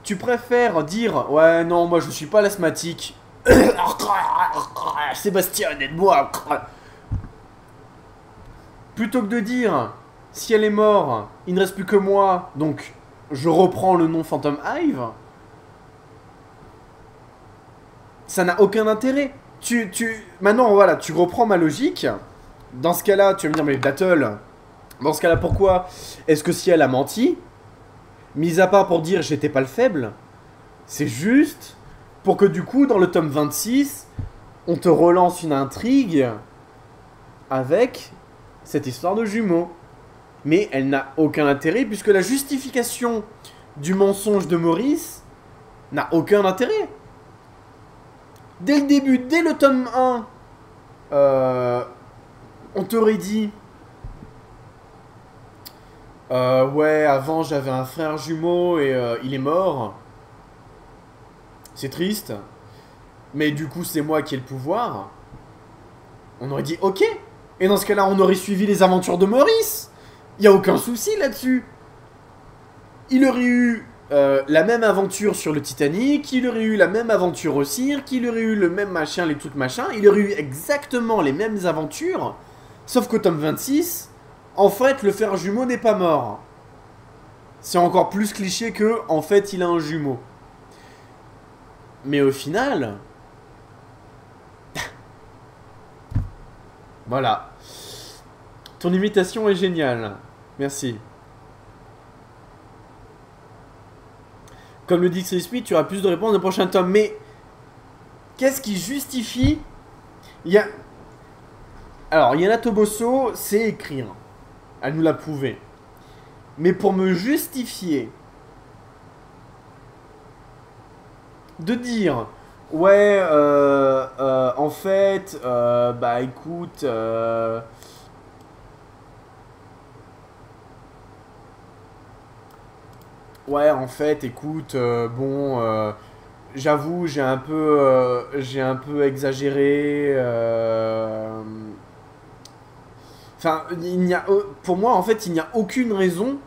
S1: Tu préfères dire... Ouais, non, moi, je suis pas l'asthmatique. Sébastien, aide-moi. Plutôt que de dire... Si elle est morte, il ne reste plus que moi, donc... Je reprends le nom Phantom Hive. Ça n'a aucun intérêt. Maintenant, voilà, tu reprends ma logique. Dans ce cas-là, tu vas me dire, mais Battle, dans ce cas-là, pourquoi est-ce que si elle a menti, mis à part pour dire j'étais pas le faible, c'est juste pour que du coup, dans le tome 26, on te relance une intrigue avec cette histoire de jumeaux. Mais elle n'a aucun intérêt puisque la justification du mensonge de Maurice n'a aucun intérêt. Dès le début, dès le tome 1, on t'aurait dit ouais, avant j'avais un frère jumeau et il est mort. C'est triste. Mais du coup, c'est moi qui ai le pouvoir. On aurait dit ok. Et dans ce cas-là, on aurait suivi les aventures de Maurice. Il n'y a aucun souci là-dessus. Il aurait eu la même aventure sur le Titanic, il aurait eu la même aventure au cirque, il aurait eu le même machin, les trucs machin, il aurait eu exactement les mêmes aventures, sauf qu'au tome 26, en fait, le frère jumeau n'est pas mort. C'est encore plus cliché que, en fait, il a un jumeau. Mais au final... Voilà. Ton imitation est géniale. Merci. Comme le dit Crispy, tu auras plus de réponses dans le prochain tome. Mais qu'est-ce qui justifie... Alors, Yana Toboso sait écrire. Elle nous l'a prouvé. Mais pour me justifier de dire... Ouais, en fait, bah écoute... Ouais, en fait, écoute, bon, j'avoue, j'ai un peu exagéré. Enfin, pour moi, en fait, il n'y a aucune raison.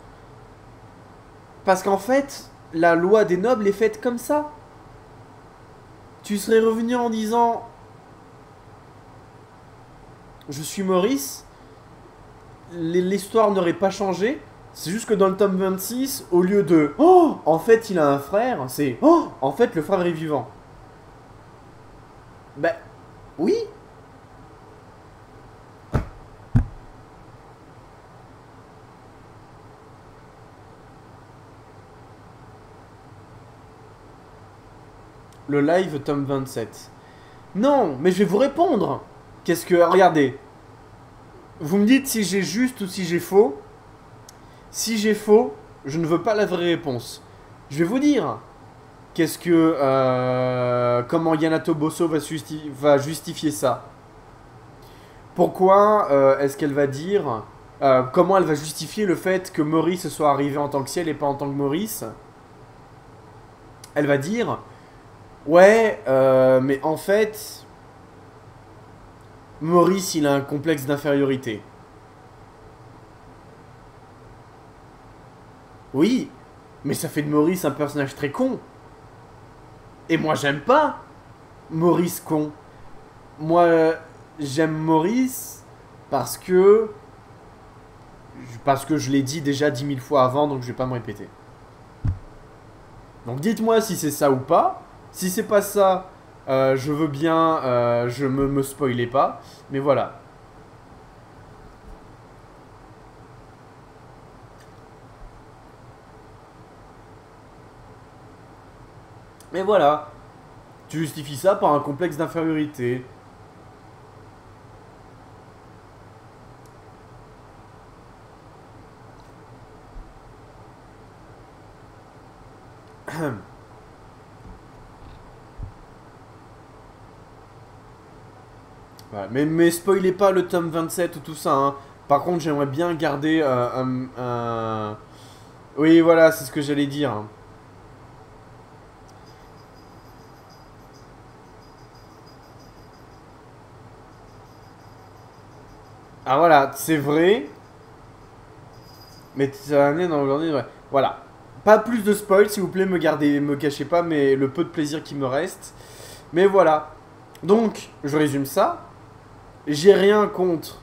S1: Parce qu'en fait, la loi des nobles est faite comme ça. Tu serais revenu en disant... Je suis Maurice. L'histoire n'aurait pas changé. C'est juste que dans le tome 26, au lieu de « Oh, en fait, il a un frère », c'est « Oh, en fait, le frère est vivant ». Ben, oui. Le live tome 27. Non, mais je vais vous répondre. Qu'est-ce que... Regardez. Vous me dites si j'ai juste ou si j'ai faux. Si j'ai faux, je ne veux pas la vraie réponse. Je vais vous dire. Qu'est-ce que... comment Yana Toboso va justifier ça. Pourquoi est-ce qu'elle va dire... comment elle va justifier le fait que Maurice soit arrivé en tant que ciel et pas en tant que Maurice. Elle va dire... Ouais, mais en fait... Maurice, il a un complexe d'infériorité. Oui, mais ça fait de Maurice un personnage très con. Et moi, j'aime pas Maurice con. Moi, j'aime Maurice parce que... Parce que je l'ai dit déjà 10 000 fois avant, donc je vais pas me répéter. Donc dites-moi si c'est ça ou pas. Si c'est pas ça, je veux bien, je me spoilez pas. Mais voilà. Mais voilà. Tu justifies ça par un complexe d'infériorité. Voilà. Mais spoilez pas le tome 27 ou tout ça. Hein. Par contre, j'aimerais bien garder un... Oui, voilà, c'est ce que j'allais dire. Hein. Ah voilà, c'est vrai. Mais ça a amené dans aujourd'hui, ouais. Voilà. Pas plus de spoil, s'il vous plaît, me cachez pas mais le peu de plaisir qui me reste. Mais voilà. Donc, je résume ça. J'ai rien contre.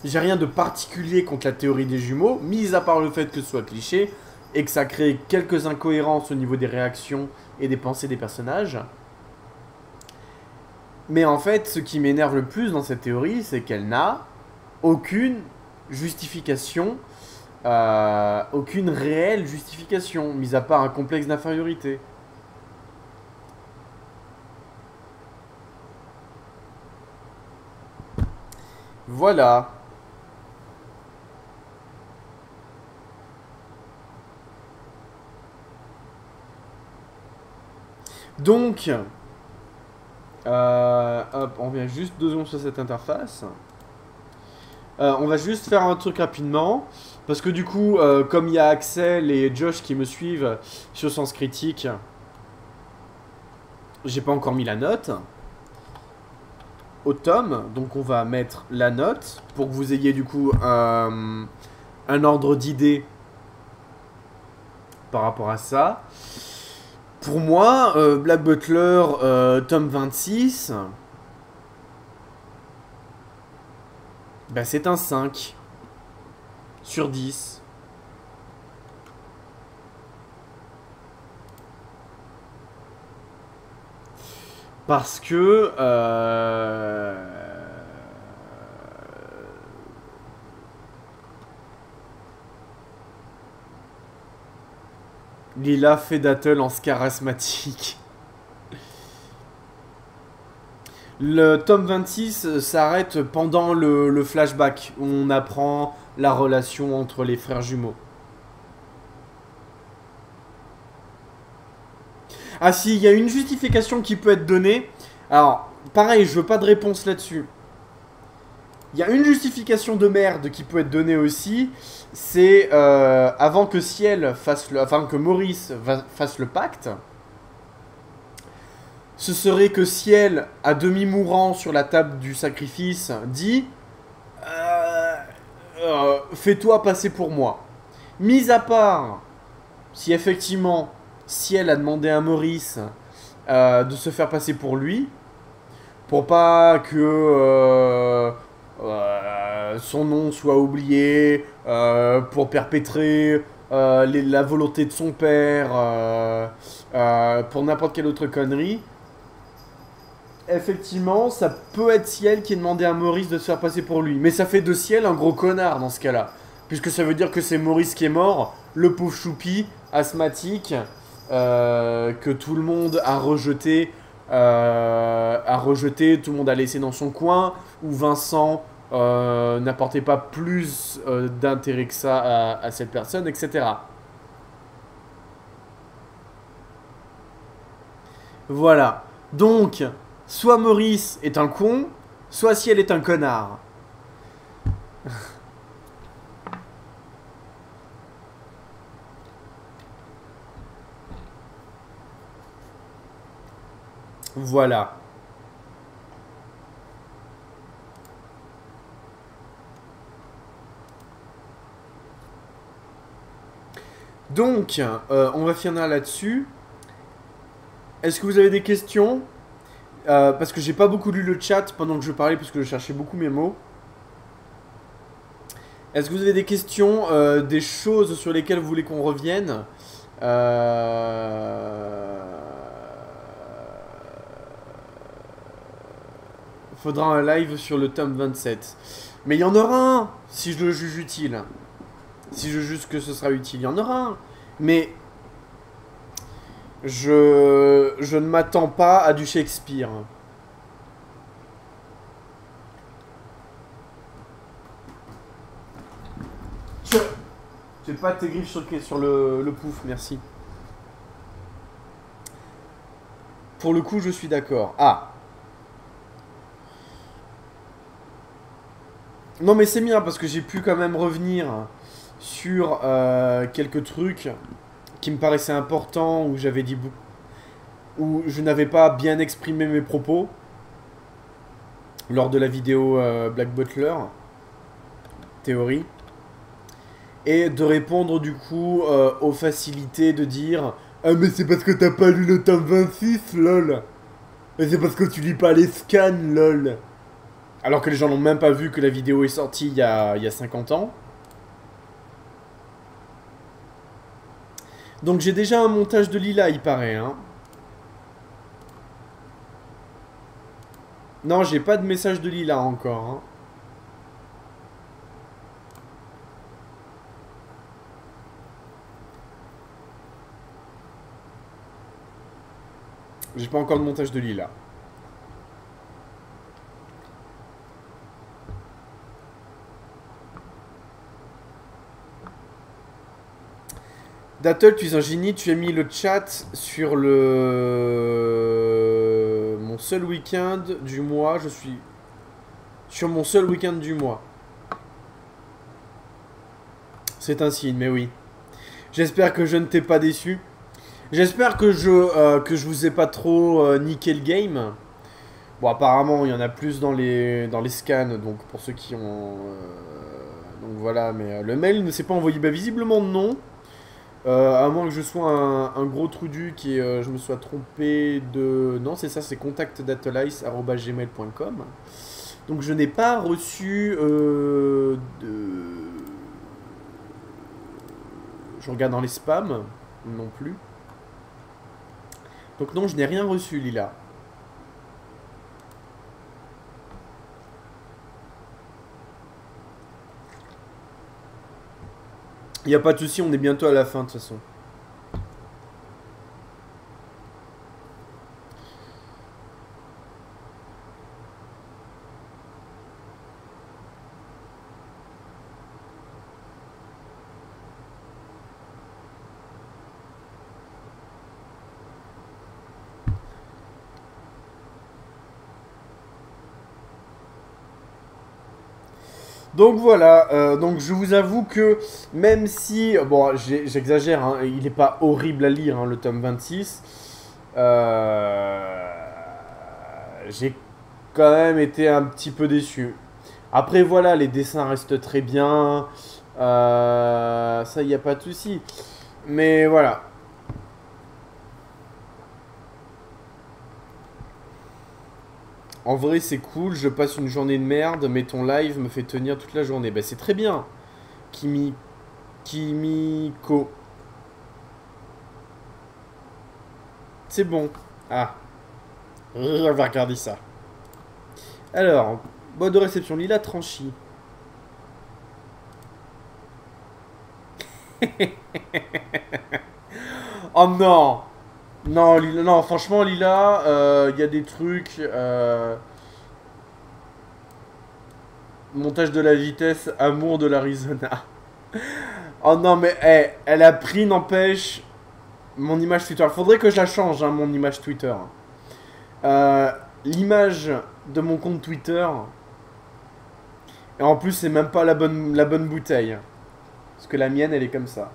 S1: J'ai rien de particulier contre la théorie des jumeaux, mis à part le fait que ce soit cliché et que ça crée quelques incohérences au niveau des réactions et des pensées des personnages. Mais en fait, ce qui m'énerve le plus dans cette théorie, c'est qu'elle n'a aucune justification, aucune réelle justification, mis à part un complexe d'infériorité. Voilà. Donc, hop, on revient juste 2 secondes sur cette interface. On va juste faire un truc rapidement. Parce que du coup, comme il y a Axel et Josh qui me suivent sur Sens Critique, j'ai pas encore mis la note au tome. Donc on va mettre la note pour que vous ayez du coup un ordre d'idée par rapport à ça. Pour moi, Black Butler, tome 26, bah c'est un 5 sur 10. Parce que... Lila fait d'Attle en Scar asthmatique. Le tome 26 s'arrête pendant le flashback, où on apprend la relation entre les frères jumeaux. Ah si, il y a une justification qui peut être donnée. Alors, pareil, je veux pas de réponse là-dessus. Il y a une justification de merde qui peut être donnée aussi. C'est avant que Ciel fasse le... Enfin, que Maurice fasse le pacte. Ce serait que Ciel, à demi mourant sur la table du sacrifice, dit fais-toi passer pour moi. Mis à part, si effectivement Ciel a demandé à Maurice de se faire passer pour lui, pour pas que son nom soit oublié, pour perpétrer la volonté de son père, pour n'importe quelle autre connerie. Effectivement, ça peut être Ciel qui a demandé à Maurice de se faire passer pour lui. Mais ça fait de Ciel un gros connard dans ce cas-là. Puisque ça veut dire que c'est Maurice qui est mort, le pauvre choupi, asthmatique, que tout le monde a rejeté, tout le monde a laissé dans son coin, où Vincent n'apportait pas plus d'intérêt que ça à cette personne, etc. Voilà. Donc, soit Maurice est un con, soit Ciel est un connard. Voilà. Donc, on va finir là-dessus. Est-ce que vous avez des questions? Parce que j'ai pas beaucoup lu le chat pendant que je parlais, parce que je cherchais beaucoup mes mots. Est-ce que vous avez des questions, des choses sur lesquelles vous voulez qu'on revienne? Faudra un live sur le tome 27. Mais il y en aura un, si je le juge utile. Si je juge que ce sera utile, il y en aura un. Mais je ne m'attends pas à du Shakespeare. Tu fais pas tes griffes sur le pouf, merci. Pour le coup, je suis d'accord. Ah. Non mais c'est bien parce que j'ai pu quand même revenir sur quelques trucs qui me paraissaient importants, où j'avais dit où je n'avais pas bien exprimé mes propos lors de la vidéo Black Butler théorie, et de répondre du coup aux facilités de dire ah mais c'est parce que t'as pas lu le tome 26 lol, mais c'est parce que tu lis pas les scans lol, alors que les gens n'ont même pas vu que la vidéo est sortie il y a 50 ans. Donc j'ai déjà un montage de Lila, il paraît, hein. Non, j'ai pas de message de Lila encore, hein. J'ai pas encore de montage de Lila. Dattel, tu es un génie, tu as mis le chat sur le... Mon seul week-end du mois, je suis... Sur mon seul week-end du mois. C'est un signe, mais oui. J'espère que je ne t'ai pas déçu. J'espère que je vous ai pas trop niqué le game. Bon, apparemment, il y en a plus dans les scans, donc pour ceux qui ont... donc voilà, mais le mail ne s'est pas envoyé. Bah, visiblement, non. À moins que je sois un gros truduc et je me sois trompé de... Non, c'est ça, c'est contactdatelice@gmail.com. Donc je n'ai pas reçu Je regarde dans les spams, non plus. Donc non, je n'ai rien reçu, Lila. Il n'y a pas de souci, on est bientôt à la fin de toute façon. Donc voilà, donc je vous avoue que même si, bon j'exagère, hein, il n'est pas horrible à lire, hein, le tome 26, j'ai quand même été un petit peu déçu. Après voilà, les dessins restent très bien, ça il n'y a pas de souci, mais voilà. En vrai, c'est cool, je passe une journée de merde, mais ton live me fait tenir toute la journée. Bah, c'est très bien. Kimiko. C'est bon. Ah. On va regarder ça. Alors, boîte de réception, Lila Tranchi. Oh non! Non, Lila, non, franchement, Lila, il y a des trucs. Montage de la vitesse, amour de l'Arizona. Oh non, mais hey, elle a pris, n'empêche, mon image Twitter. Faudrait que je la change, hein, mon image Twitter. L'image de mon compte Twitter. Et en plus, c'est même pas la bonne bouteille. Parce que la mienne, elle est comme ça.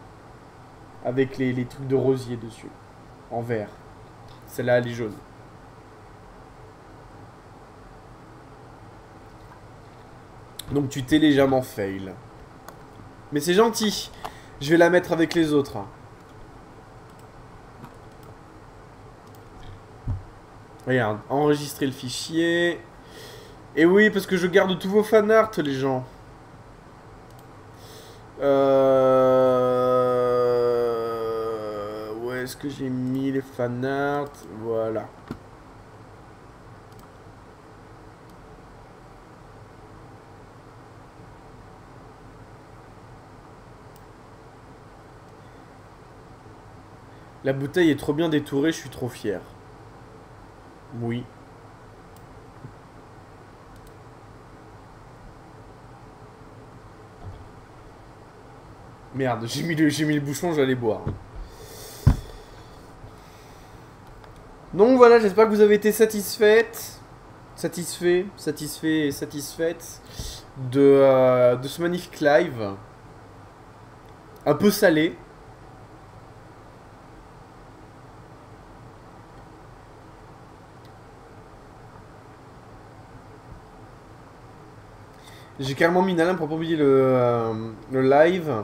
S1: Avec les trucs de rosier dessus. En vert. Celle-là, elle est jaune. Donc tu t'es légèrement fail. Mais c'est gentil. Je vais la mettre avec les autres. Regarde, enregistrer le fichier. Et oui, parce que je garde tous vos fanarts, les gens. Où est-ce que j'ai mis les fanarts? Voilà. La bouteille est trop bien détourée, je suis trop fier. Oui. Merde, j'ai mis le bouchon, j'allais boire. Donc voilà, j'espère que vous avez été satisfaite, satisfait et satisfaite de ce magnifique live. Un peu salé. J'ai carrément mis une alarme pour pas oublier le live.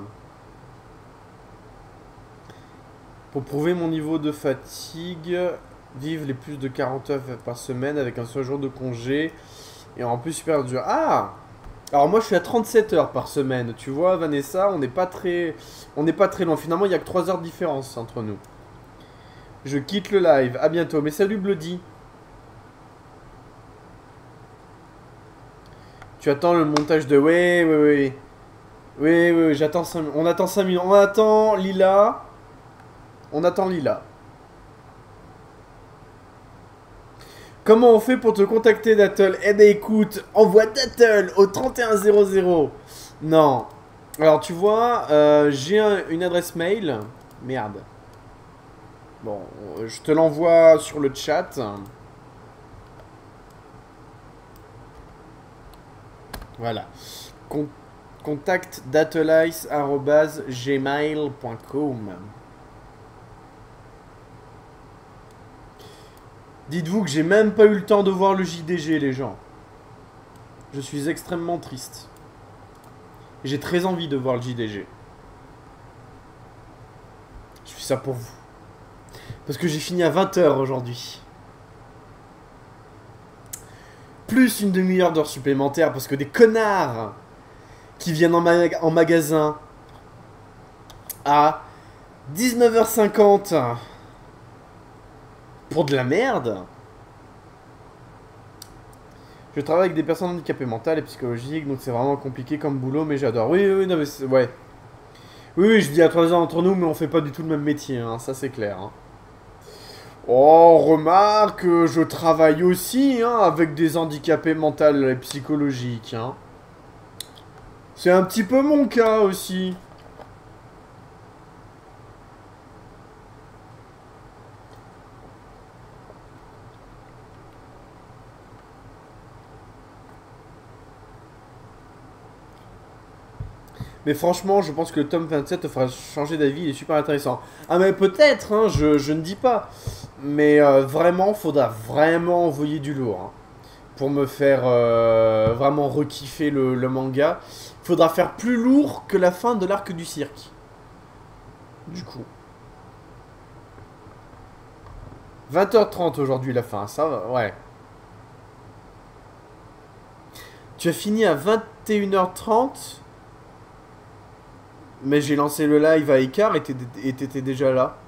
S1: Pour prouver mon niveau de fatigue, vivre les plus de 40 heures par semaine avec un seul jour de congé. Et en plus super dur. Ah! Alors moi je suis à 37 heures par semaine. Tu vois Vanessa, on n'est pas très loin. Finalement il n'y a que 3 heures de différence entre nous. Je quitte le live. À bientôt. Mais salut Bloody. Tu attends le montage de... Oui. Oui, j'attends 5 minutes. On attend 5 minutes. On attend Lila. On attend Lila. Comment on fait pour te contacter Dattle? Eh ben écoute, envoie Dattle au 3100. Non. Alors tu vois, j'ai une adresse mail. Merde. Bon, je te l'envoie sur le chat. Voilà. Contact datelice@gmail.com. Dites-vous que j'ai même pas eu le temps de voir le JDG, les gens. Je suis extrêmement triste. J'ai très envie de voir le JDG. Je fais ça pour vous. Parce que j'ai fini à 20 h aujourd'hui. Plus une demi-heure d'heures supplémentaires parce que des connards qui viennent en magasin à 19h50 pour de la merde. Je travaille avec des personnes handicapées mentales et psychologiques, donc c'est vraiment compliqué comme boulot, mais j'adore. Oui, non mais c'est... Ouais. Oui, je dis à 3 ans entre nous, mais on fait pas du tout le même métier, hein, ça c'est clair. Hein. Oh, remarque, je travaille aussi hein, avec des handicapés mentaux et psychologiques. Hein. C'est un petit peu mon cas aussi. Mais franchement, je pense que le tome 27 te fera changer d'avis, il est super intéressant. Ah mais peut-être, hein, je ne dis pas. Mais vraiment, faudra vraiment envoyer du lourd. Hein, pour me faire vraiment rekiffer le manga. Faudra faire plus lourd que la fin de l'arc du cirque. Du coup. 20h30 aujourd'hui la fin, ça va, ouais. Tu as fini à 21h30. Mais j'ai lancé le live à Icar et t'étais déjà là.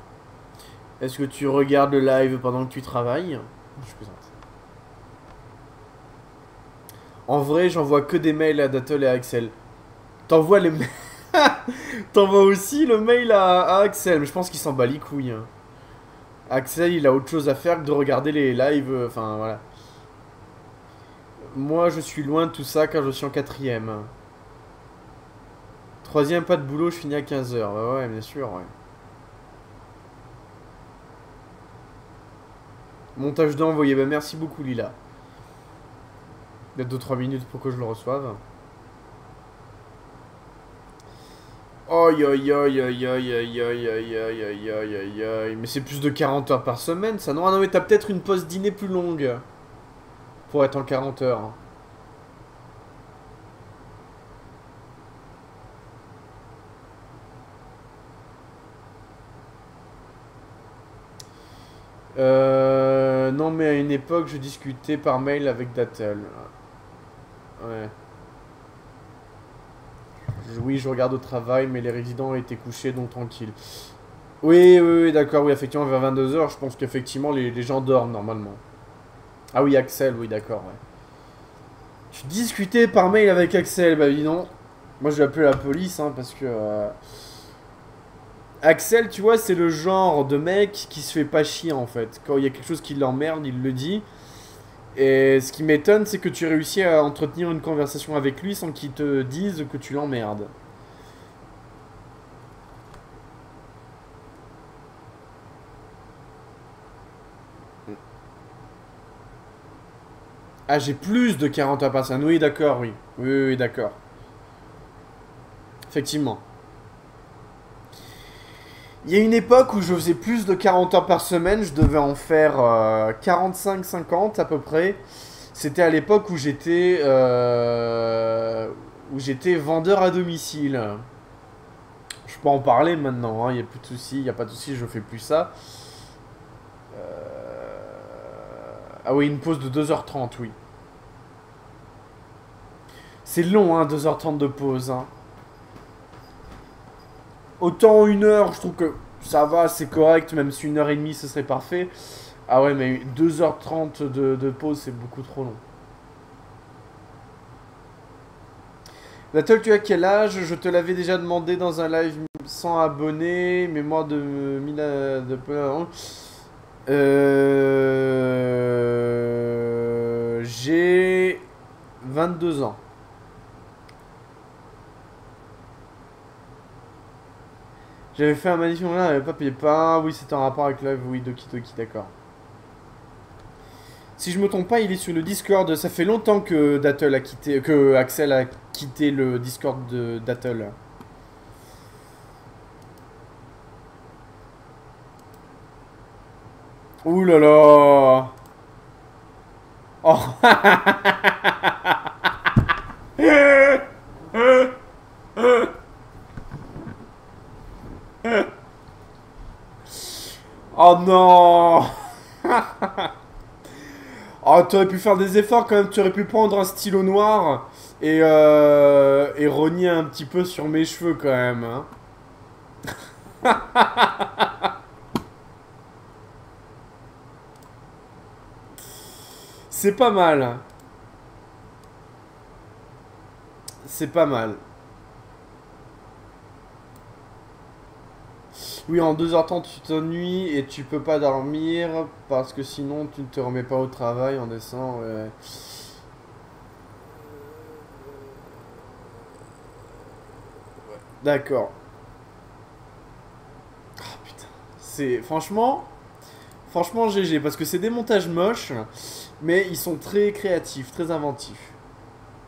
S1: Est-ce que tu regardes le live pendant que tu travailles? Je plaisante. En vrai, j'envoie que des mails à Dattle et à Axel. T'envoies les mails... T'envoies aussi le mail à Axel, mais je pense qu'il s'en bat les couilles. Hein. Axel, il a autre chose à faire que de regarder les lives, enfin voilà. Moi, je suis loin de tout ça car je suis en 4ème. 3ème, pas de boulot, je finis à 15h. Bah ouais, bien sûr, ouais. Montage d'envoyé, bah merci beaucoup Lila. Il y a 2-3 minutes pour que je le reçoive. Aïe aïe aïe aïe aïe aïe aïe aïe aïe aïe aïe aïe aïe. Mais c'est plus de 40 heures par semaine ça. Non, non mais t'as peut-être une pause dîner plus longue. Pour être en 40 heures. Non, mais à une époque, je discutais par mail avec Datel. Ouais. Oui, je regarde au travail, mais les résidents étaient couchés, donc tranquille. Oui, oui, oui, d'accord, oui, effectivement, vers 22 h, je pense qu'effectivement, les gens dorment normalement. Ah oui, Axel, oui, d'accord, ouais. Tu discutais par mail avec Axel, bah dis non. Moi, je vais appeler la police, hein, parce que... Axel, tu vois, c'est le genre de mec qui se fait pas chier, en fait. Quand il y a quelque chose qui l'emmerde, il le dit. Et ce qui m'étonne, c'est que tu réussis à entretenir une conversation avec lui sans qu'il te dise que tu l'emmerdes. Ah, j'ai plus de 40 heures par semaine. Oui, d'accord, oui. Oui, oui, oui, d'accord. Effectivement. Il y a une époque où je faisais plus de 40 heures par semaine. Je devais en faire 45-50 à peu près. C'était à l'époque où j'étais vendeur à domicile. Je peux en parler maintenant, il n'y a plus de soucis, il n'y a pas de soucis, je fais plus ça. Ah oui, une pause de 2h30, oui. C'est long, hein, 2h30 de pause. Hein. Autant 1 heure, je trouve que ça va, c'est correct, même si 1h30 ce serait parfait. Ah ouais, mais 2h30 de pause, c'est beaucoup trop long. Natal, tu as quel âge? Je te l'avais déjà demandé dans un live sans abonnés, mémoire de 1000 de peu avant. J'ai 22 ans. J'avais fait un manif, on n'avait pas payé pas. Oui, c'était en rapport avec live, oui, Doki Doki, d'accord. Si je me trompe pas, il est sur le Discord. Ça fait longtemps que Dattel a quitté, que Axel a quitté le Discord de Dattel. Ouh là là. Oh. Oh non. Oh, t'aurais pu faire des efforts quand même, tu aurais pu prendre un stylo noir et rogner un petit peu sur mes cheveux quand même. Hein. C'est pas mal. C'est pas mal. Oui, en 2h30 tu t'ennuies et tu peux pas dormir parce que sinon tu ne te remets pas au travail en descendant. Ouais. D'accord. Ah putain. C'est franchement GG parce que c'est des montages moches mais ils sont très créatifs, très inventifs.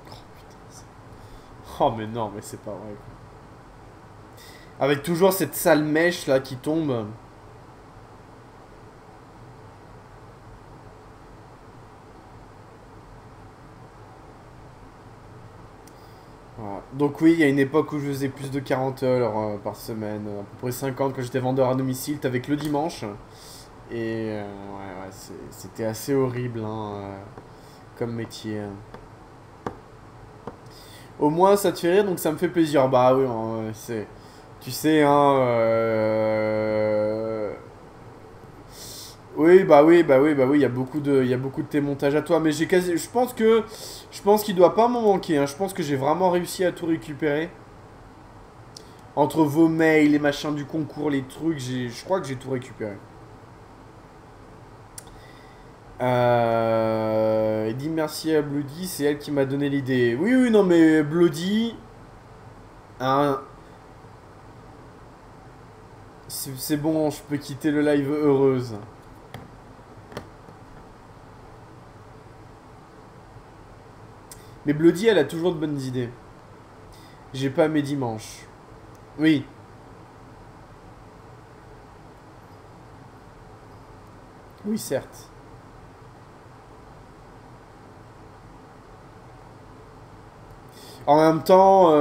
S1: Oh putain. Oh mais non, mais c'est pas vrai. Avec toujours cette sale mèche là qui tombe. Voilà. Donc oui, il y a une époque où je faisais plus de 40 heures par semaine, à peu près 50 quand j'étais vendeur à domicile, avec le dimanche. Et ouais, ouais, c'était assez horrible hein, comme métier. Au moins ça te fait rire, donc ça me fait plaisir. Bah oui, c'est... Tu sais, hein... Oui, bah oui, bah oui, bah oui, il y a beaucoup de tes montages à toi, mais j'ai quasi... Je pense qu'il doit pas m'en manquer, hein. Je pense que j'ai vraiment réussi à tout récupérer. Entre vos mails, les machins du concours, les trucs, je crois que j'ai tout récupéré. Il dit merci à Bloody, c'est elle qui m'a donné l'idée. Oui, oui, non, mais Bloody... Hein, c'est bon, je peux quitter le live heureuse. Mais Bloody, elle a toujours de bonnes idées. J'ai pas mes dimanches. Oui. Oui, certes. En même temps,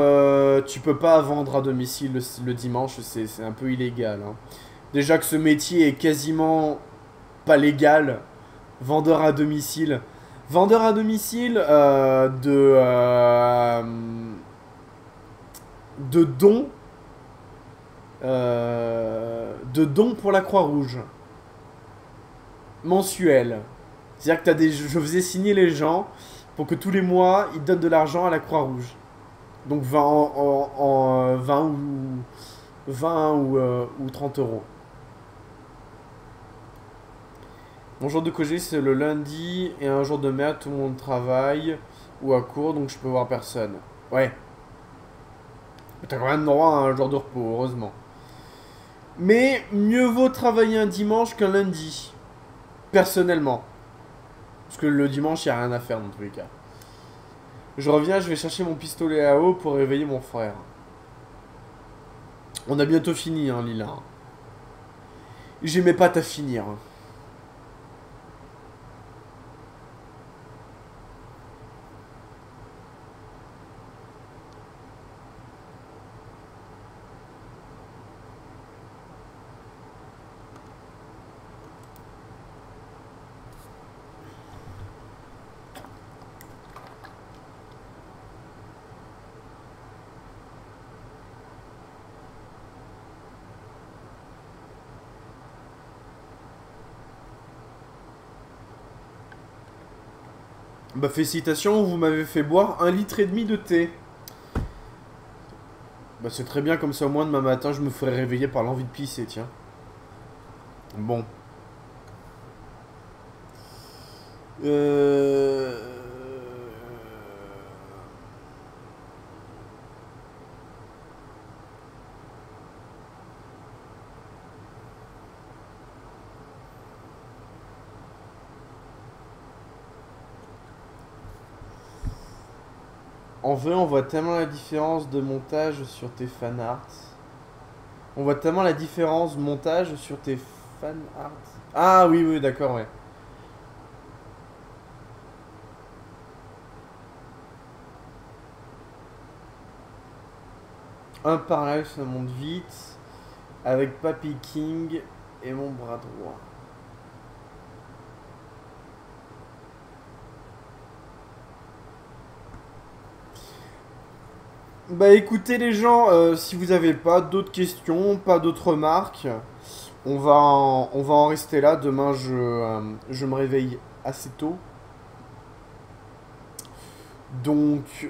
S1: tu peux pas vendre à domicile le dimanche, c'est un peu illégal. Hein. Déjà que ce métier est quasiment pas légal, Vendeur à domicile. Vendeur à domicile de dons. De dons pour la Croix-Rouge. Mensuel. C'est-à-dire que je faisais signer les gens pour que tous les mois, ils donnent de l'argent à la Croix-Rouge. Donc 20 ou 30 euros. Mon jour de congé, c'est le lundi et un jour de merde, tout le monde travaille ou à court, donc je peux voir personne. Ouais. Mais t'as quand même droit à un jour de repos, heureusement. Mais mieux vaut travailler un dimanche qu'un lundi. Personnellement. Parce que le dimanche, il n'y a rien à faire dans tous les cas. Je reviens, je vais chercher mon pistolet à eau pour réveiller mon frère. On a bientôt fini, hein, Lila. J'aimais pas à finir. Bah félicitations, vous m'avez fait boire 1,5 litre de thé. Bah c'est très bien, comme ça au moins demain matin je me ferai réveiller par l'envie de pisser, tiens. Bon. En vrai, on voit tellement la différence de montage sur tes fanarts. On voit tellement la différence de montage sur tes fanarts. Ah oui, oui, d'accord, ouais. Un par live, ça monte vite. Avec Papy King et mon bras droit. Bah écoutez les gens, si vous avez pas d'autres questions, pas d'autres remarques, on va en rester là. Demain je me réveille assez tôt. Donc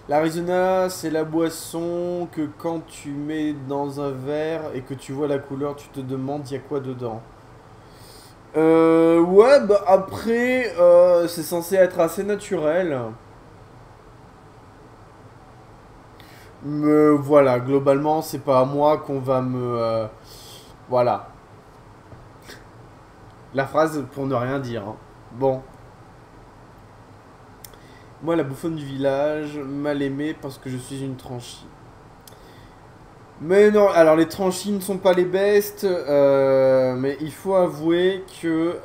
S1: l'Arizona, c'est la boisson que quand tu mets dans un verre et que tu vois la couleur, tu te demandes il y a quoi dedans. Ouais, bah après, c'est censé être assez naturel. Mais voilà, globalement, c'est pas à moi qu'on va me... voilà. La phrase pour ne rien dire, hein. Bon. Moi, la bouffonne du village, mal aimée parce que je suis une tranchie. Mais non, alors les tranchis ne sont pas les bestes, mais il faut avouer que...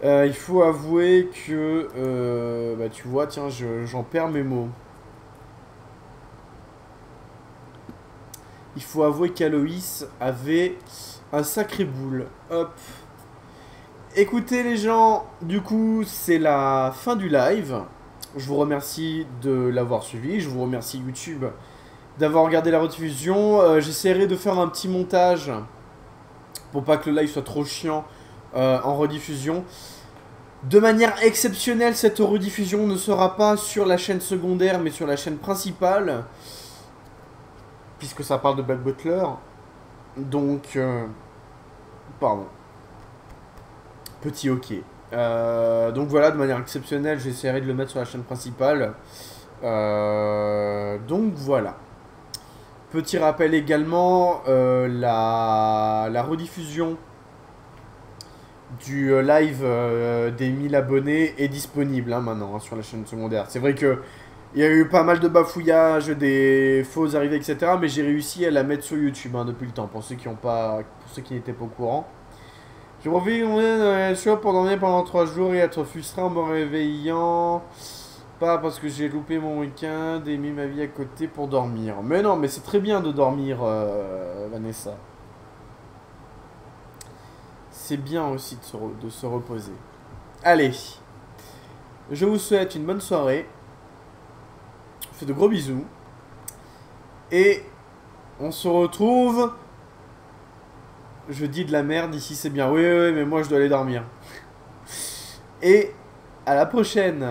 S1: il faut avouer que... bah tu vois, tiens, j'en perds mes mots. Il faut avouer qu'Aloïs avait un sacré boule. Hop. Écoutez les gens, du coup, c'est la fin du live. Je vous remercie de l'avoir suivi. Je vous remercie YouTube d'avoir regardé la rediffusion. J'essaierai de faire un petit montage pour pas que le live soit trop chiant en rediffusion. De manière exceptionnelle, cette rediffusion ne sera pas sur la chaîne secondaire, mais sur la chaîne principale. Puisque ça parle de Black Butler. Donc... pardon. Petit ok. Donc voilà, de manière exceptionnelle, j'essaierai de le mettre sur la chaîne principale. Donc voilà. Petit rappel également, la rediffusion du live des 1000 abonnés est disponible hein, maintenant hein, sur la chaîne secondaire. C'est vrai que il y a eu pas mal de bafouillages, des fausses arrivées, etc. Mais j'ai réussi à la mettre sur YouTube hein, depuis le temps, pour ceux qui n'étaient pas au courant. J'ai profité de mon shop pour dormir pendant 3 jours et être frustré en me réveillant pas parce que j'ai loupé mon week-end et mis ma vie à côté pour dormir. Mais non, mais c'est très bien de dormir, Vanessa. C'est bien aussi de se reposer. Allez. Je vous souhaite une bonne soirée. Je vous fais de gros bisous. Et on se retrouve... Je dis de la merde ici, c'est bien. Oui, oui, mais moi je dois aller dormir. Et à la prochaine.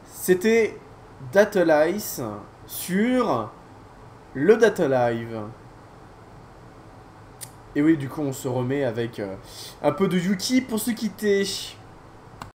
S1: C'était Datalice sur le Data Live. Et oui, du coup, on se remet avec un peu de Yuki pour se quitter.